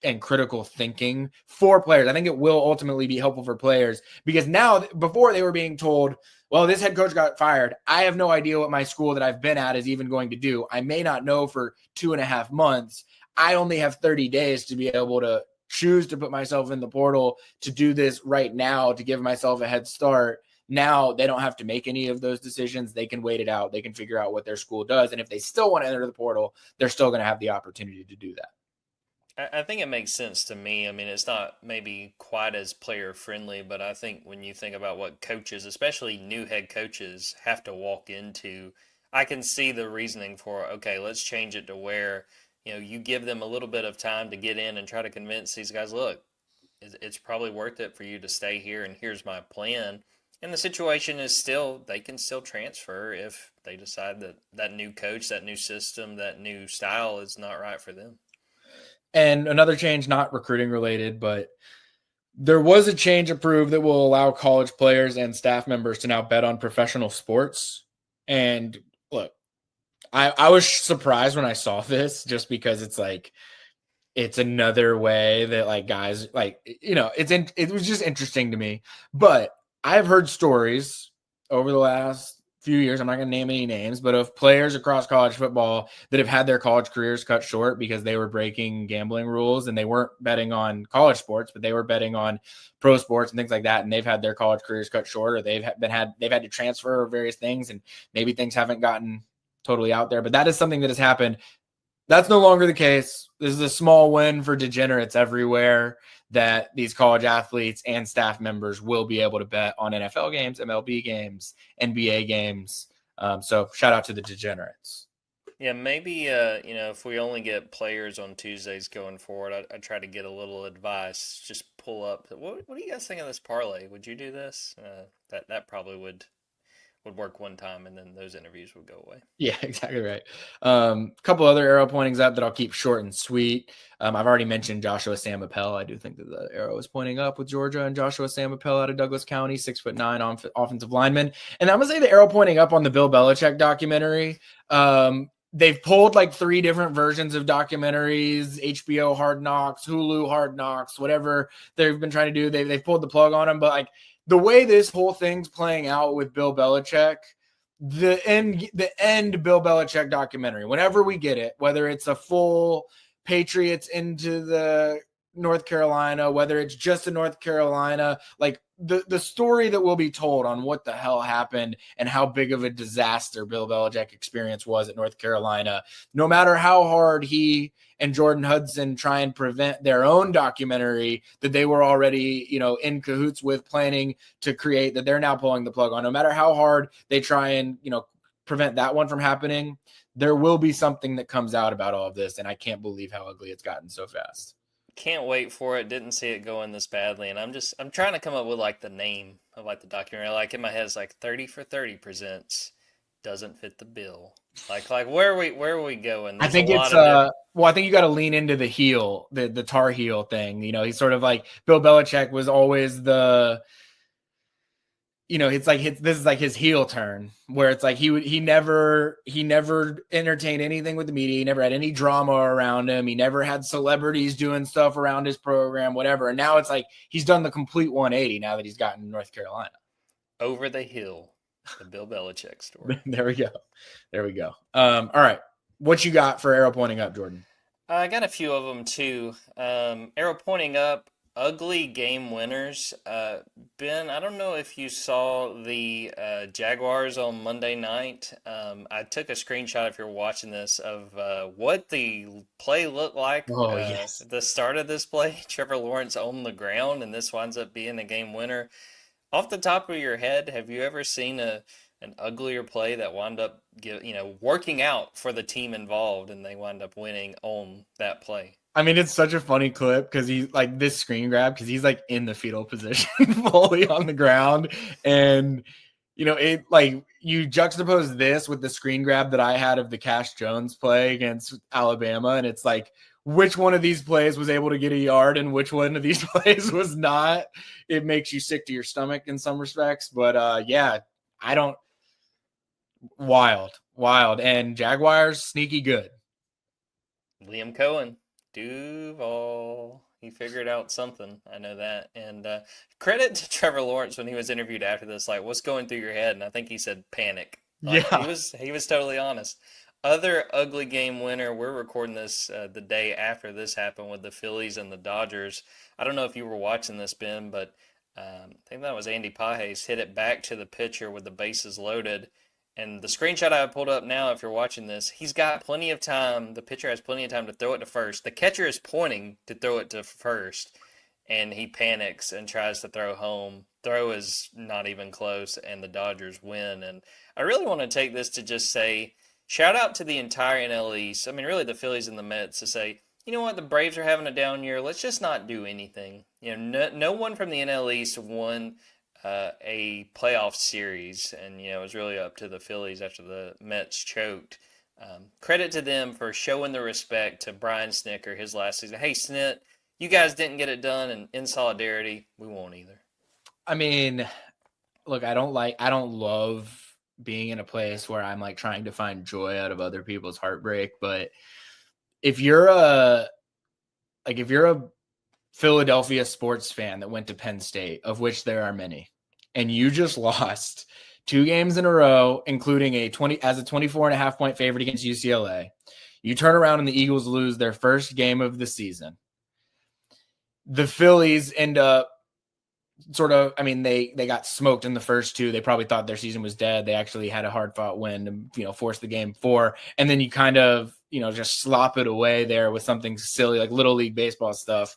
and critical thinking for players. I think it will ultimately be helpful for players, because now, before they were being told, well, this head coach got fired. I have no idea what my school that I've been at is even going to do. I may not know for 2.5 months. I only have 30 days to be able to choose to put myself in the portal to do this right now, to give myself a head start. Now they don't have to make any of those decisions. They can wait it out. They can figure out what their school does. And if they still want to enter the portal, they're still going to have the opportunity to do that. I think it makes sense to me. I mean, it's not maybe quite as player friendly, but I think when you think about what coaches, especially new head coaches, have to walk into, I can see the reasoning for, okay, let's change it to where, you give them a little bit of time to get in and try to convince these guys, look, it's probably worth it for you to stay here, and here's my plan. And the situation is still, they can still transfer if they decide that that new coach, that new system, that new style is not right for them. And another change, not recruiting related, but there was a change approved that will allow college players and staff members to now bet on professional sports. And look, I was surprised when I saw this, just because it's another way that guys it was just interesting to me. But I've heard stories over the last few years, I'm not going to name any names, but of players across college football that have had their college careers cut short because they were breaking gambling rules, and they weren't betting on college sports, but they were betting on pro sports and things like that. And they've had their college careers cut short, or they've had to transfer various things, and maybe things haven't gotten totally out there, but that is something that has happened. That's no longer the case. This is a small win for degenerates everywhere, that these college athletes and staff members will be able to bet on NFL games, MLB games, NBA games. So shout out to the degenerates. Yeah, maybe, if we only get players on Tuesdays going forward, I try to get a little advice. Just pull up. What do you guys think of this parlay? Would you do this? That probably would work one time, and then those interviews would go away. Yeah, exactly right. A couple other arrow pointings up that I'll keep short and sweet. I've already mentioned Joshua Sam Appel. I do think that the arrow is pointing up with Georgia and Joshua Sam Appel out of Douglas County, 6'9" offensive lineman. And I'm gonna say the arrow pointing up on the Bill Belichick documentary. They've pulled 3 different versions of documentaries, HBO Hard Knocks, Hulu Hard Knocks, whatever they've been trying to do. They've pulled the plug on them, but the way this whole thing's playing out with Bill Belichick, the end Bill Belichick documentary, whenever we get it, whether it's a full Patriots into the North Carolina, whether it's just in North Carolina, the story that will be told on what the hell happened and how big of a disaster Bill Belichick experience was at North Carolina, no matter how hard he and Jordan Hudson try and prevent their own documentary that they were already, in cahoots with planning to create, that they're now pulling the plug on, no matter how hard they try and, prevent that one from happening, there will be something that comes out about all of this. And I can't believe how ugly it's gotten so fast. Can't wait for it. Didn't see it going this badly. And I'm trying to come up with like the name of like the documentary. Like in my head, it's like 30 for 30 presents Doesn't Fit the Bill. Like where are we going? I think it's I think you got to lean into the heel, the Tar Heel thing. You know, he's sort of like Bill Belichick was always the, you know, it's like this is like his heel turn, where it's like he never entertained anything with the media. He never had any drama around him. He never had celebrities doing stuff around his program, whatever. And now it's like he's done the complete 180 now that he's gotten North Carolina. Over the hill, the Bill Belichick story. There we go. All right, what you got for arrow pointing up, Jordan? I got a few of them too. Arrow pointing up. Ugly game winners. Ben, I don't know if you saw the Jaguars on Monday night. I took a screenshot, if you're watching this, of what the play looked like. Oh, yes. The start of this play, Trevor Lawrence on the ground, and this winds up being a game winner. Off the top of your head, have you ever seen an uglier play that wound up working out for the team involved, and they wind up winning on that play? I mean, it's such a funny clip because he's like this screen grab because he's like in the fetal position, fully on the ground. And, you know, it like you juxtapose this with the screen grab that I had of the Cash Jones play against Alabama. And it's like, which one of these plays was able to get a yard and which one of these plays was not? It makes you sick to your stomach in some respects. But yeah, wild. And Jaguars, sneaky good. Liam Cohen. Duval. He figured out something. I know that. And credit to Trevor Lawrence when he was interviewed after this, like, what's going through your head? And I think he said panic. Like, yeah. He was totally honest. Other ugly game winner, we're recording this the day after this happened with the Phillies and the Dodgers. I don't know if you were watching this, Ben, but I think that was Andy Pages hit it back to the pitcher with the bases loaded. And the screenshot I pulled up now, if you're watching this, he's got plenty of time. The pitcher has plenty of time to throw it to first. The catcher is pointing to throw it to first, and he panics and tries to throw home. Throw is not even close, and the Dodgers win. And I really want to take this to just say, shout out to the entire NL East. I mean, really the Phillies and the Mets to say, you know what, the Braves are having a down year. Let's just not do anything. You know, no one from the NL East won a playoff series, and it was really up to the Phillies after the Mets choked. Credit to them for showing the respect to Brian Snicker his last season. Hey, Snit, you guys didn't get it done, and in solidarity, we won't either. I mean, look, I don't love being in a place where I'm like trying to find joy out of other people's heartbreak, but if you're a Philadelphia sports fan that went to Penn State, of which there are many, and you just lost 2 games in a row, including a 24.5 point favorite against UCLA. You turn around and the Eagles lose their first game of the season. The Phillies end up they got smoked in the first 2. They probably thought their season was dead. They actually had a hard fought win to, force the game 4. And then you kind of, just slop it away there with something silly like Little League baseball stuff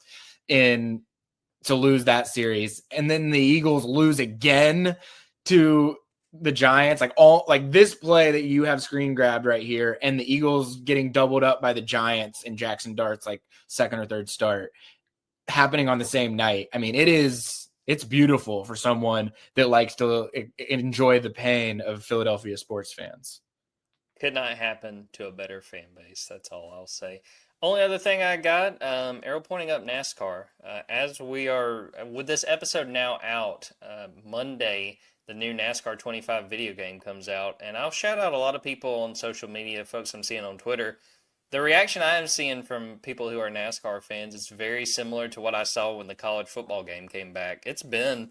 to lose that series. And then the Eagles lose again to the Giants, like this play that you have screen grabbed right here, and the Eagles getting doubled up by the Giants in Jackson Dart's like second or third start happening on the same night. I mean, it's beautiful for someone that likes to enjoy the pain of Philadelphia sports fans. Could not happen to a better fan base. That's all I'll say. Only other thing I got, arrow pointing up NASCAR. As we are, with this episode now out, Monday, the new NASCAR 25 video game comes out. And I'll shout out a lot of people on social media, folks I'm seeing on Twitter. The reaction I am seeing from people who are NASCAR fans is very similar to what I saw when the college football game came back. It's been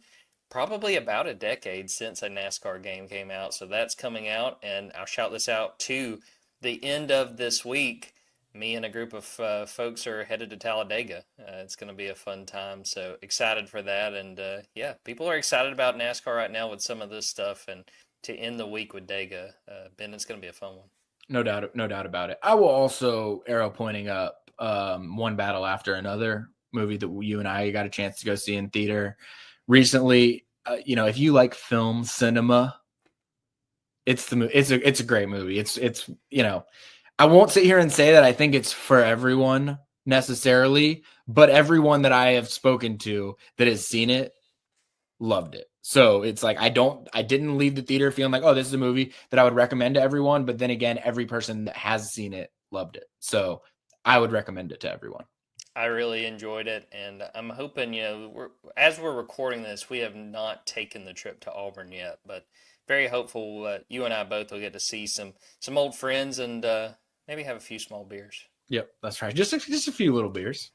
probably about a decade since a NASCAR game came out, so that's coming out, and I'll shout this out to the end of this week. Me and a group of folks are headed to Talladega. It's going to be a fun time, so excited for that, and yeah, people are excited about NASCAR right now with some of this stuff, and to end the week with Dega, Ben, it's going to be a fun one. No doubt about it. I will also arrow pointing up One Battle After Another, movie that you and I got a chance to go see in theater recently. If you like film cinema, It's a great movie. It's I won't sit here and say that I think it's for everyone necessarily, but everyone that I have spoken to that has seen it loved it. So it's like I didn't leave the theater feeling like, oh, this is a movie that I would recommend to everyone. But then again, every person that has seen it loved it. So I would recommend it to everyone. I really enjoyed it, and I'm hoping, as we're recording this, we have not taken the trip to Auburn yet, but very hopeful you and I both will get to see some old friends and maybe have a few small beers. Yep, that's right. Just a few little beers.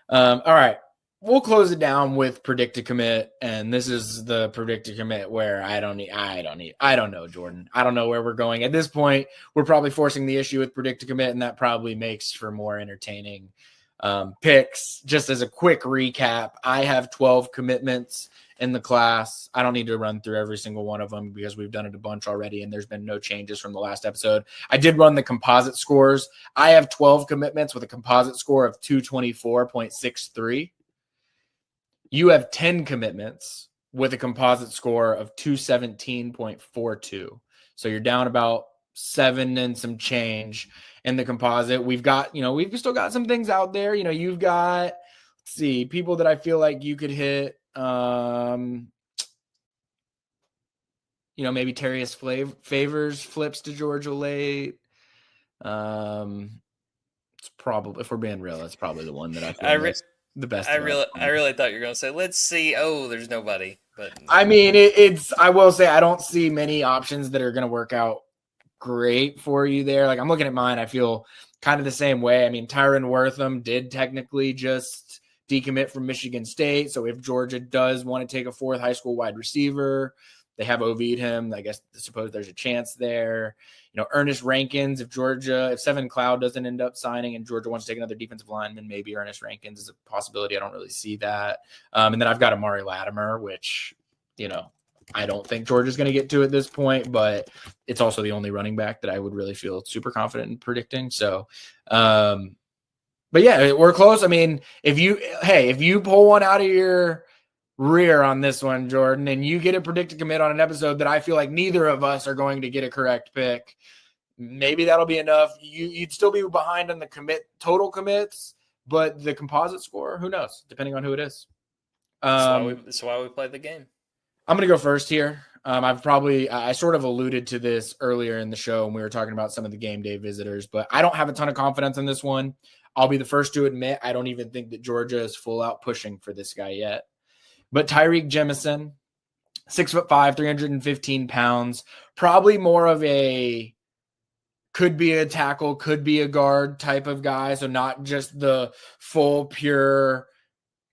All right. We'll close it down with predict to commit, and this is the predict to commit where I don't know, Jordan. I don't know where we're going at this point. We're probably forcing the issue with predict to commit, and that probably makes for more entertaining picks. Just as a quick recap, I have 12 commitments in the class. I don't need to run through every single one of them because we've done it a bunch already, and there's been no changes from the last episode. I did run the composite scores. I have 12 commitments with a composite score of 224.63. You have 10 commitments with a composite score of 217.42. So you're down about 7 and some change in the composite. We've still got some things out there. You've got, let's see, people that I feel like you could hit. Maybe Terrius Favors flips to Georgia late. It's probably, if we're being real, that's probably the one that I feel the best. I really thought you were going to say, let's see. Oh, there's nobody. But I mean, I will say I don't see many options that are going to work out great for you there. Like, I'm looking at mine. I feel kind of the same way. I mean, Tyron Wortham did technically just decommit from Michigan State. So if Georgia does want to take a fourth high school wide receiver, they have OV'd him. I suppose there's a chance there. Ernest Rankins, if Seven Cloud doesn't end up signing and Georgia wants to take another defensive lineman, maybe Ernest Rankins is a possibility. I don't really see that. And then I've got Amari Latimer, which, I don't think Georgia's going to get to at this point, but it's also the only running back that I would really feel super confident in predicting. So, but yeah, we're close. I mean, if you pull one out of your rear on this one, Jordan, and you get a predict to commit on an episode that I feel like neither of us are going to get a correct pick, maybe that'll be enough. You'd still be behind on the total commits, but the composite score, who knows, depending on who it is. That's why we play the game. I'm going to go first here. I sort of alluded to this earlier in the show when we were talking about some of the game day visitors, but I don't have a ton of confidence in this one. I'll be the first to admit I don't even think that Georgia is full out pushing for this guy yet. But Tyreek Jemison, 6'5", 315 pounds, probably more of could be a tackle, could be a guard type of guy. So not just the full, pure,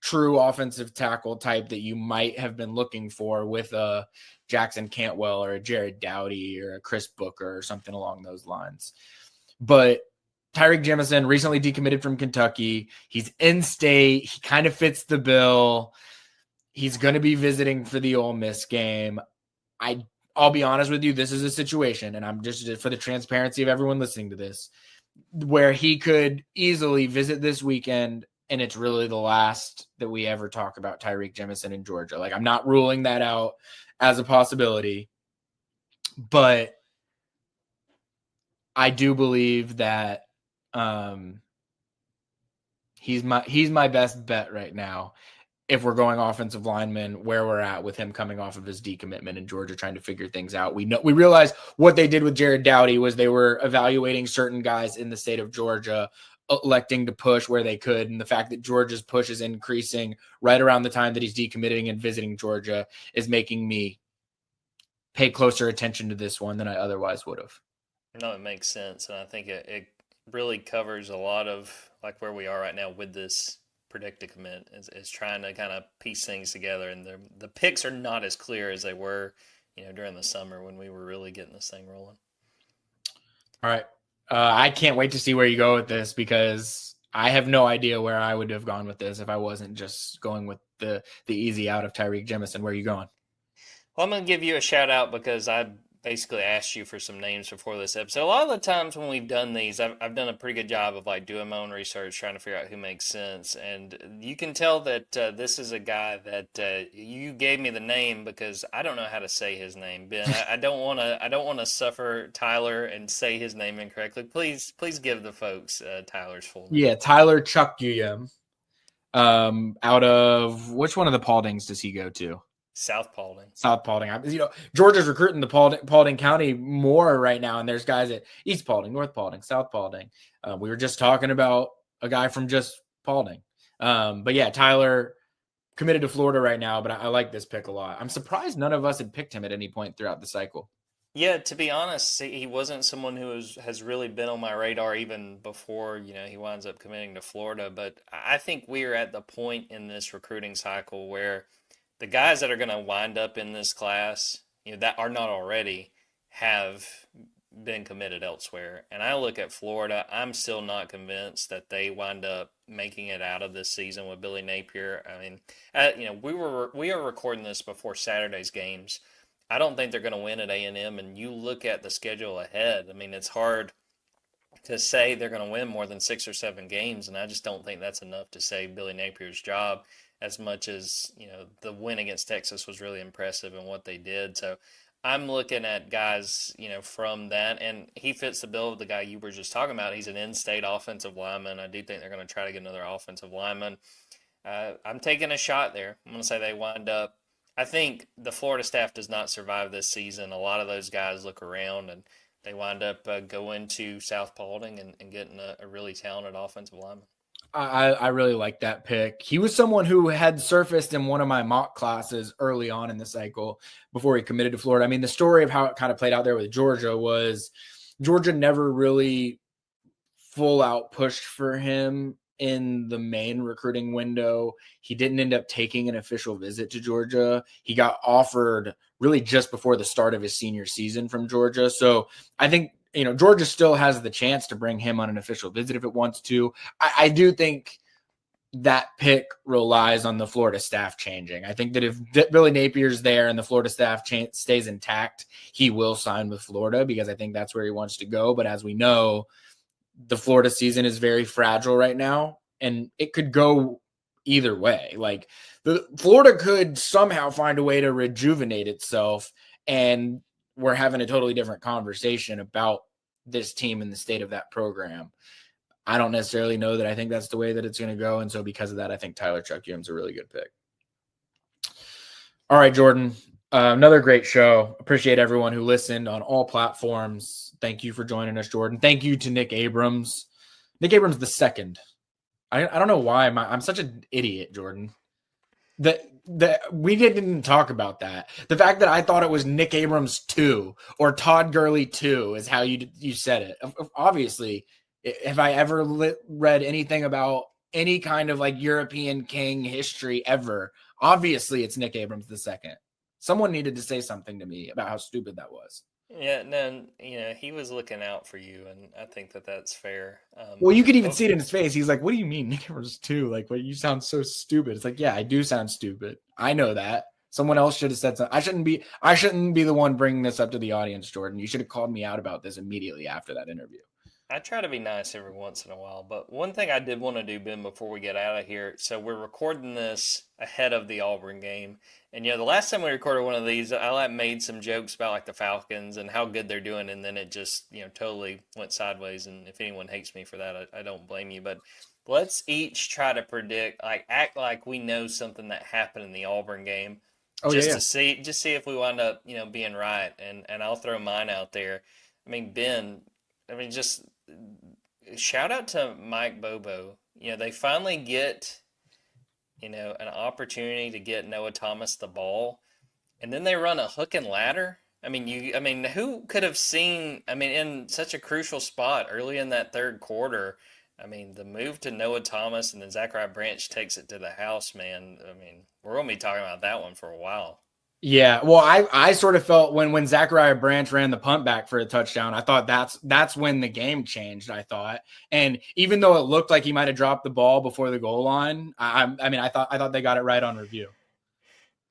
true offensive tackle type that you might have been looking for with a Jackson Cantwell or a Jared Dowdy or a Chris Booker or something along those lines. But Tyreek Jemison recently decommitted from Kentucky. He's in state. He kind of fits the bill. He's going to be visiting for the Ole Miss game. I'll be honest with you. This is a situation, and I'm just for the transparency of everyone listening to this, where he could easily visit this weekend, and it's really the last that we ever talk about Tyreek Jemison in Georgia. Like, I'm not ruling that out as a possibility, but I do believe that he's my best bet right now. If we're going offensive lineman, where we're at with him coming off of his decommitment in Georgia, trying to figure things out. We realize what they did with Jared Dowdy was they were evaluating certain guys in the state of Georgia, electing to push where they could. And the fact that Georgia's push is increasing right around the time that he's decommitting and visiting Georgia is making me pay closer attention to this one than I otherwise would have. No, it makes sense. And I think it really covers a lot of like where we are right now with this predict to commit is trying to kind of piece things together, and the picks are not as clear as they were, during the summer when we were really getting this thing rolling. All right. I can't wait to see where you go with this because I have no idea where I would have gone with this if I wasn't just going with the easy out of Tyreek Jemison. Where are you going? Well, I'm going to give you a shout out because I basically asked you for some names before this episode. A lot of the times when we've done these, I've done a pretty good job of like doing my own research, trying to figure out who makes sense. And you can tell that this is a guy that you gave me the name because I don't know how to say his name, Ben. I don't want to suffer Tyler and say his name incorrectly. Please give the folks Tyler's full name. Yeah, Tyler Chukuyem. Out of which one of the Pauldings does he go to? South Paulding. South Paulding. Georgia's recruiting the Paulding County more right now, and there's guys at East Paulding, North Paulding, South Paulding. We were just talking about a guy from just Paulding. But yeah, Tyler committed to Florida right now, but I like this pick a lot. I'm surprised none of us had picked him at any point throughout the cycle. Yeah, to be honest, he wasn't someone who has really been on my radar even before, he winds up committing to Florida. But I think we are at the point in this recruiting cycle where the guys that are going to wind up in this class, that are not already, have been committed elsewhere. And I look at Florida, I'm still not convinced that they wind up making it out of this season with Billy Napier. I mean, we are recording this before Saturday's games. I don't think they're going to win at A&M, and you look at the schedule ahead. I mean, it's hard to say they're going to win more than 6 or 7 games, and I just don't think that's enough to save Billy Napier's job as much as, the win against Texas was really impressive in what they did. So I'm looking at guys, from that, and he fits the bill of the guy you were just talking about. He's an in-state offensive lineman. I do think they're going to try to get another offensive lineman. I'm taking a shot there. I'm going to say they wind up. I think the Florida staff does not survive this season. A lot of those guys look around and they wind up going to South Paulding and getting a really talented offensive lineman. I really like that pick. He was someone who had surfaced in one of my mock classes early on in the cycle before he committed to Florida. I mean, the story of how it kind of played out there with Georgia was Georgia never really full out pushed for him in the main recruiting window. He didn't end up taking an official visit to Georgia. He got offered really just before the start of his senior season from Georgia. So I think, Georgia still has the chance to bring him on an official visit if it wants to. I do think that pick relies on the Florida staff changing. I think that if Billy Napier's there and the Florida staff stays intact, he will sign with Florida because I think that's where he wants to go. But as we know, the Florida season is very fragile right now, and it could go either way. Like Florida could somehow find a way to rejuvenate itself, and we're having a totally different conversation about this team and the state of that program. I don't necessarily know that I think that's the way that it's going to go. And so because of that, I think Tyler Chukuyem's a really good pick. All right, Jordan, another great show. Appreciate everyone who listened on all platforms. Thank you for joining us, Jordan. Thank you to Nick Abrams. Nick Abrams II. I don't know why I'm such an idiot, Jordan. That we didn't talk about that. The fact that I thought it was Nick Abrams II or Todd Gurley II is how you said it. Obviously, have I ever read anything about any kind of like European king history ever? Obviously, it's Nick Abrams II. Someone needed to say something to me about how stupid that was. Yeah, no, he was looking out for you, and I think that that's fair. Well, you could even see it in his face. He's like, "What do you mean, Nick Abrams II? Like, what? You sound so stupid." It's like, yeah, I do sound stupid. I know that. Someone else should have said something. I shouldn't be the one bringing this up to the audience, Jordan. You should have called me out about this immediately after that interview. I try to be nice every once in a while, but one thing I did want to do, Ben, before we get out of here, so we're recording this ahead of the Auburn game, and the last time we recorded one of these, I made some jokes about like the Falcons and how good they're doing, and then it just totally went sideways. And if anyone hates me for that, I don't blame you. But let's each try to predict, act like we know something that happened in the Auburn game, to see if we wind up being right. And I'll throw mine out there. I mean, Ben. Just shout out to Mike Bobo. They finally get, an opportunity to get Noah Thomas the ball, and then they run a hook and ladder. Who could have seen, in such a crucial spot early in that third quarter, the move to Noah Thomas and then Zachariah Branch takes it to the house, man. We're going to be talking about that one for a while. Yeah, well, I sort of felt when Zachariah Branch ran the punt back for a touchdown, I thought that's when the game changed, I thought. And even though it looked like he might have dropped the ball before the goal line, I thought they got it right on review.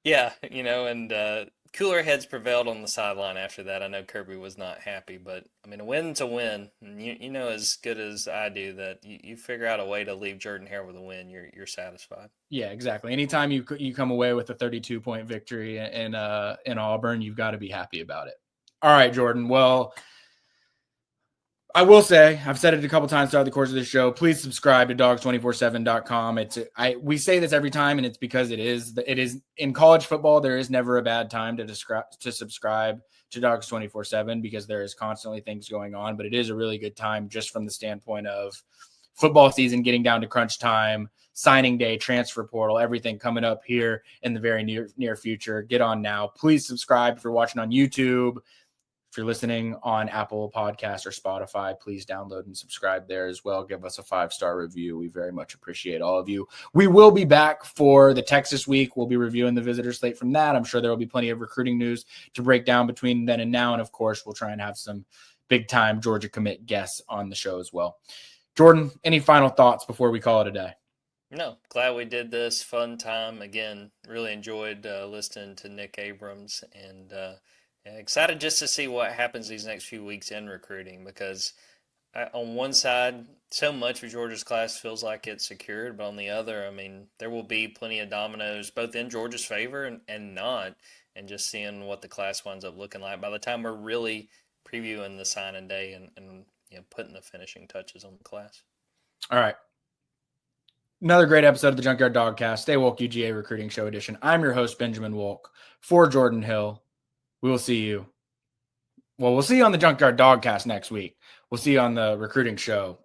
Yeah, and cooler heads prevailed on the sideline after that. I know Kirby was not happy, but I mean, a win's a win. And you know as good as I do that you figure out a way to leave Jordan Hare with a win, you're satisfied. Yeah, exactly. Anytime you come away with a 32-point victory in Auburn, you've got to be happy about it. All right, Jordan. Well, I will say, I've said it a couple times throughout the course of this show, please subscribe to dogs247.com. We say this every time, and it's because it is in college football, there is never a bad time to subscribe to Dogs 24/7 because there is constantly things going on, but it is a really good time just from the standpoint of football season getting down to crunch time, signing day, transfer portal, everything coming up here in the very near future. Get on now. Please subscribe if you're watching on YouTube. If you're listening on Apple Podcasts or Spotify, please download and subscribe there as well. Give us a 5-star review. We very much appreciate all of you. We will be back for the Texas week. We'll be reviewing the visitor slate from that. I'm sure there will be plenty of recruiting news to break down between then and now. And of course, we'll try and have some big time Georgia commit guests on the show as well. Jordan, any final thoughts before we call it a day? No, glad we did this. Fun time. Again, really enjoyed listening to Nick Abrams and excited just to see what happens these next few weeks in recruiting because on one side, so much of Georgia's class feels like it's secured, but on the other, I mean, there will be plenty of dominoes both in Georgia's favor and not, and just seeing what the class winds up looking like by the time we're really previewing the signing day and putting the finishing touches on the class. All right. Another great episode of the Junkyard Dawgcast, Stay Wolk UGA Recruiting Show Edition. I'm your host, Benjamin Wolk, for Jordan Hill. We will see you. Well, we'll see you on the Junkyard Dawgcast next week. We'll see you on the recruiting show